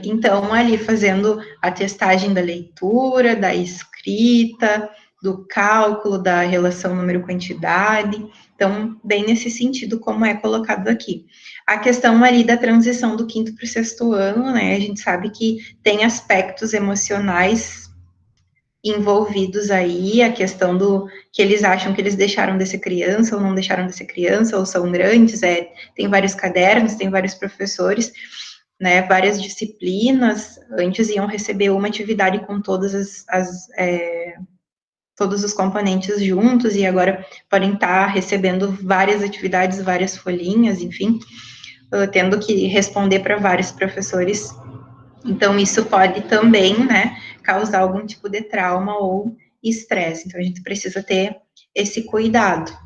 Então, ali fazendo a testagem da leitura, da escrita, do cálculo da relação número-quantidade. Então, bem nesse sentido, como é colocado aqui. A questão ali da transição do 5º para o 6º ano, né, a gente sabe que tem aspectos emocionais envolvidos aí, a questão do que eles acham que eles deixaram de ser criança ou não deixaram de ser criança, ou são grandes, tem vários cadernos, tem vários professores, né, várias disciplinas. Antes iam receber uma atividade com todas todos os componentes juntos, e agora podem estar recebendo várias atividades, várias folhinhas, enfim, tendo que responder para vários professores. Então, isso pode também, né, causar algum tipo de trauma ou estresse. Então, a gente precisa ter esse cuidado.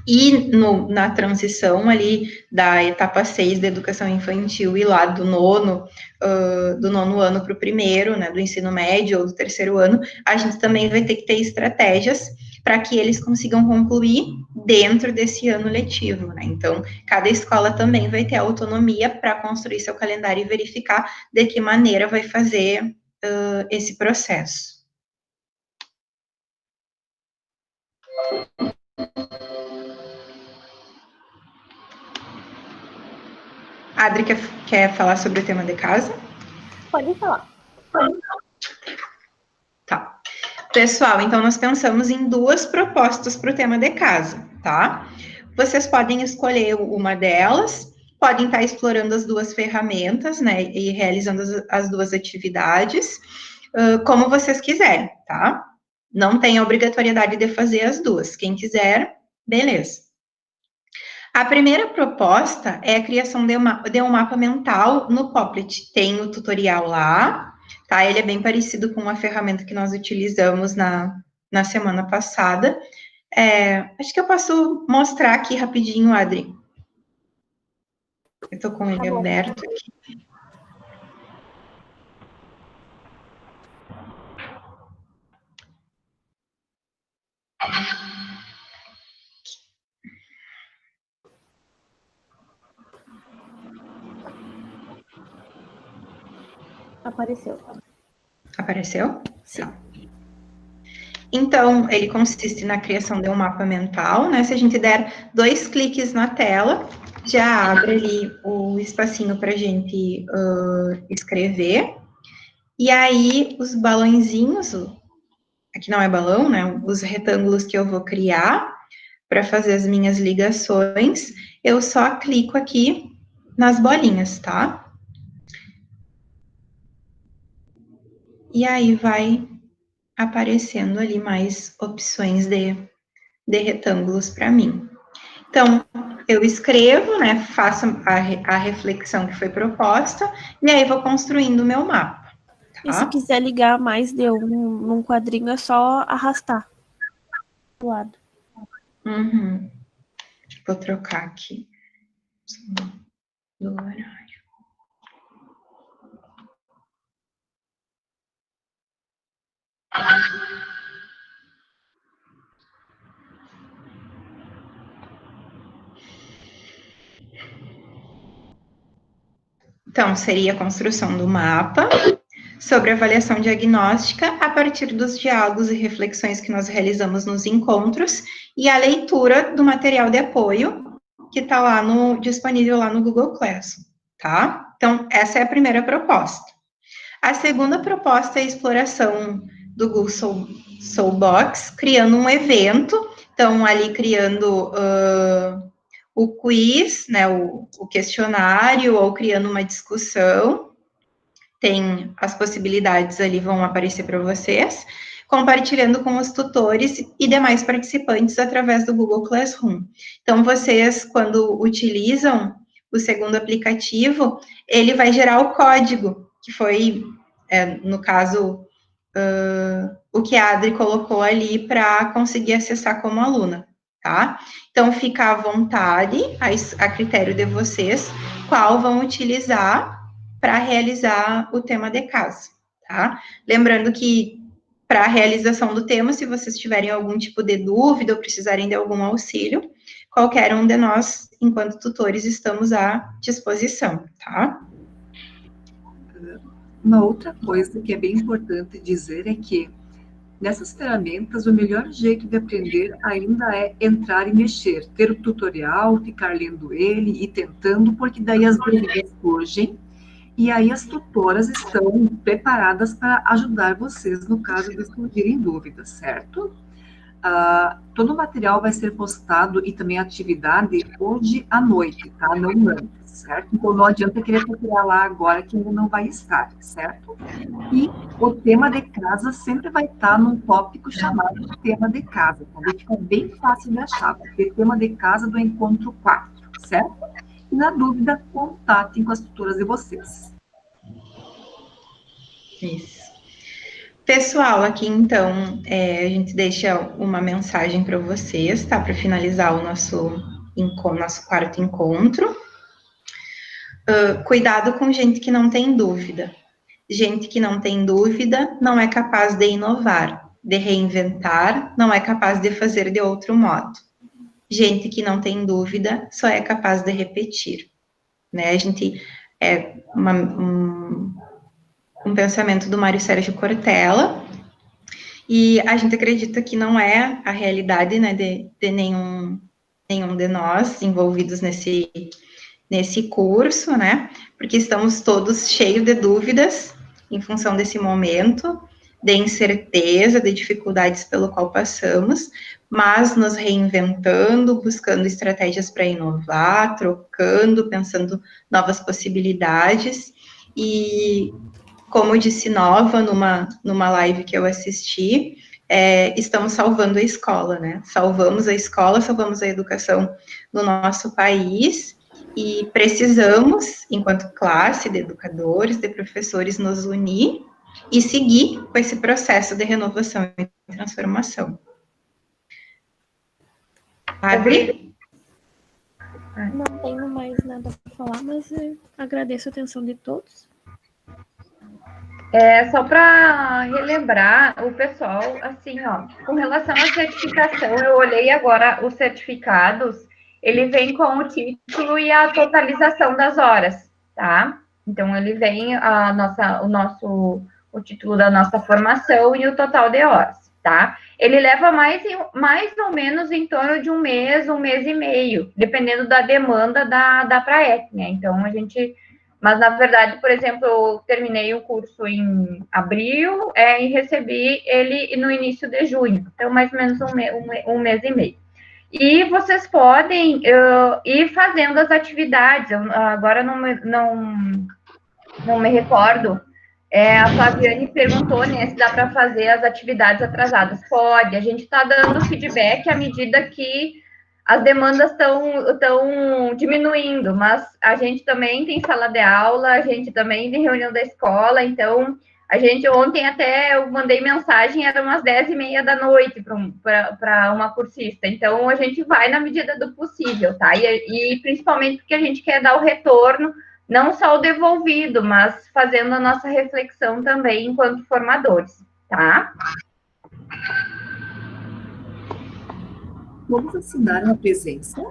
E na transição ali da etapa 6 da educação infantil e lá do nono ano para o 1º, né, do ensino médio ou do 3º ano, a gente também vai ter que ter estratégias para que eles consigam concluir dentro desse ano letivo, né? Então, cada escola também vai ter autonomia para construir seu calendário e verificar de que maneira vai fazer esse processo. Adri, quer falar sobre o tema de casa? Pode falar. Tá. Pessoal, então nós pensamos em 2 propostas para o tema de casa, tá? Vocês podem escolher uma delas, podem estar explorando as 2 ferramentas, né, e realizando as 2 atividades, como vocês quiserem, tá? Não tem a obrigatoriedade de fazer as 2. Quem quiser, beleza. A primeira proposta é a criação de um mapa mental no Popplet. Tem o tutorial lá, tá? Ele é bem parecido com uma ferramenta que nós utilizamos na semana passada. Acho que eu posso mostrar aqui rapidinho, Adri. Eu estou com ele aberto aqui. Apareceu. Apareceu? Sim. Tá. Então, ele consiste na criação de um mapa mental, né? Se a gente der 2 cliques na tela, já abre ali o espacinho para a gente escrever. E aí, os balãozinhos, aqui não é balão, né? Os retângulos que eu vou criar para fazer as minhas ligações, eu só clico aqui nas bolinhas, tá? E aí vai aparecendo ali mais opções de retângulos para mim. Então, eu escrevo, né, faço a reflexão que foi proposta, e aí vou construindo o meu mapa. Tá? E se quiser ligar mais de num quadrinho, é só arrastar do lado. Uhum. Vou trocar aqui do horário. Então, seria a construção do mapa sobre avaliação diagnóstica a partir dos diálogos e reflexões que nós realizamos nos encontros e a leitura do material de apoio que está lá disponível lá no Google Classroom, tá? Então, essa é a primeira proposta. A segunda proposta é a exploração do Google Soulbox, criando um evento, então, ali criando o quiz, né, o questionário, ou criando uma discussão. Tem as possibilidades ali, vão aparecer para vocês, compartilhando com os tutores e demais participantes através do Google Classroom. Então, vocês, quando utilizam o segundo aplicativo, ele vai gerar o código, que foi, no caso, o que a Adri colocou ali para conseguir acessar como aluna, tá? Então, fica à vontade, a critério de vocês, qual vão utilizar para realizar o tema de casa, tá? Lembrando que, para a realização do tema, se vocês tiverem algum tipo de dúvida ou precisarem de algum auxílio, qualquer um de nós, enquanto tutores, estamos à disposição, tá? Uma outra coisa que é bem importante dizer é que nessas ferramentas, o melhor jeito de aprender ainda é entrar e mexer, ter o tutorial, ficar lendo ele e tentando, porque daí as dúvidas surgem, e aí as tutoras estão preparadas para ajudar vocês no caso de surgirem dúvidas, certo? Todo o material vai ser postado e também a atividade hoje à noite, tá? Não antes, certo? Então não adianta querer procurar lá agora que ainda não vai estar, certo? E o tema de casa sempre vai estar num tópico chamado tema de casa, tá? Ele fica bem fácil de achar, porque é tema de casa do encontro 4, certo? E na dúvida, contatem com as tutoras de vocês. Isso. Pessoal, aqui então, a gente deixa uma mensagem para vocês, tá? Para finalizar o nosso quarto encontro. Cuidado com gente que não tem dúvida. Gente que não tem dúvida não é capaz de inovar, de reinventar, não é capaz de fazer de outro modo. Gente que não tem dúvida só é capaz de repetir, né? A gente um pensamento do Mário Sérgio Cortella, e a gente acredita que não é a realidade, né, de nenhum de nós envolvidos nesse curso, né, porque estamos todos cheios de dúvidas em função desse momento, de incerteza, de dificuldades pelo qual passamos, mas nos reinventando, buscando estratégias para inovar, trocando, pensando novas possibilidades, e como disse Nova numa live que eu assisti, estamos salvando a escola, né? Salvamos a escola, salvamos a educação no nosso país, e precisamos, enquanto classe de educadores, de professores, nos unir e seguir com esse processo de renovação e transformação. Adri? Não tenho mais nada para falar, mas agradeço a atenção de todos. Só para relembrar o pessoal, assim, ó, com relação à certificação, eu olhei agora os certificados, ele vem com o título e a totalização das horas, tá? Então, ele vem o título da nossa formação e o total de horas, tá? Ele leva mais ou menos em torno de um mês e meio, dependendo da demanda da Praec, né? Então, mas, na verdade, por exemplo, eu terminei o curso em abril e recebi ele no início de junho. Então, mais ou menos um mês e meio. E vocês podem ir fazendo as atividades. Agora não me recordo. A Flaviane perguntou, né, se dá para fazer as atividades atrasadas. Pode. A gente está dando feedback à medida que as demandas estão diminuindo, mas a gente também tem sala de aula, a gente também tem reunião da escola, então ontem até eu mandei mensagem, eram umas 10h30 da noite para uma cursista, então a gente vai na medida do possível, tá? E principalmente porque a gente quer dar o retorno, não só o devolvido, mas fazendo a nossa reflexão também enquanto formadores, tá? Vamos assinar a presença.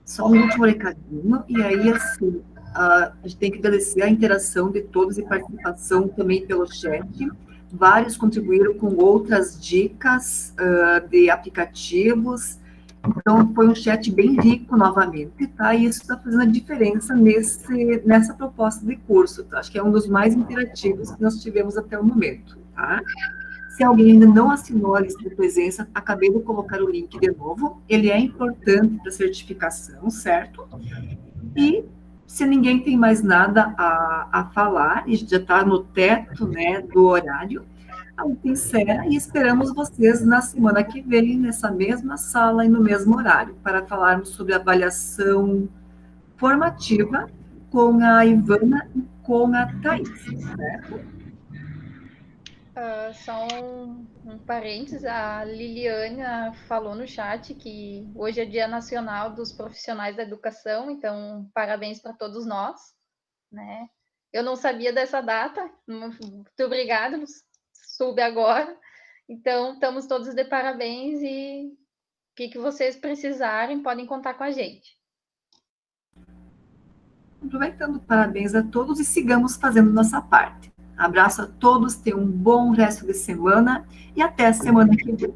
Só um último recadinho, e aí, assim, a gente tem que agradecer a interação de todos e participação também pelo chat. Vários contribuíram com outras dicas de aplicativos, então foi um chat bem rico novamente, tá? E isso está fazendo a diferença nessa proposta de curso, tá? Acho que é um dos mais interativos que nós tivemos até o momento, tá? Se alguém ainda não assinou a lista de presença, acabei de colocar o link de novo. Ele é importante para a certificação, certo? E se ninguém tem mais nada a falar, e já está no teto, né, do horário, a gente encerra e esperamos vocês na semana que vem, nessa mesma sala e no mesmo horário, para falarmos sobre avaliação formativa com a Ivana e com a Thaís, certo? Só um parênteses, a Liliana falou no chat que hoje é Dia Nacional dos Profissionais da Educação, então parabéns para todos nós, né? Eu não sabia dessa data, muito obrigada, soube agora, então estamos todos de parabéns e o que vocês precisarem podem contar com a gente. Aproveitando, parabéns a todos e sigamos fazendo nossa parte. Abraço a todos, tenham um bom resto de semana e até a semana que vem.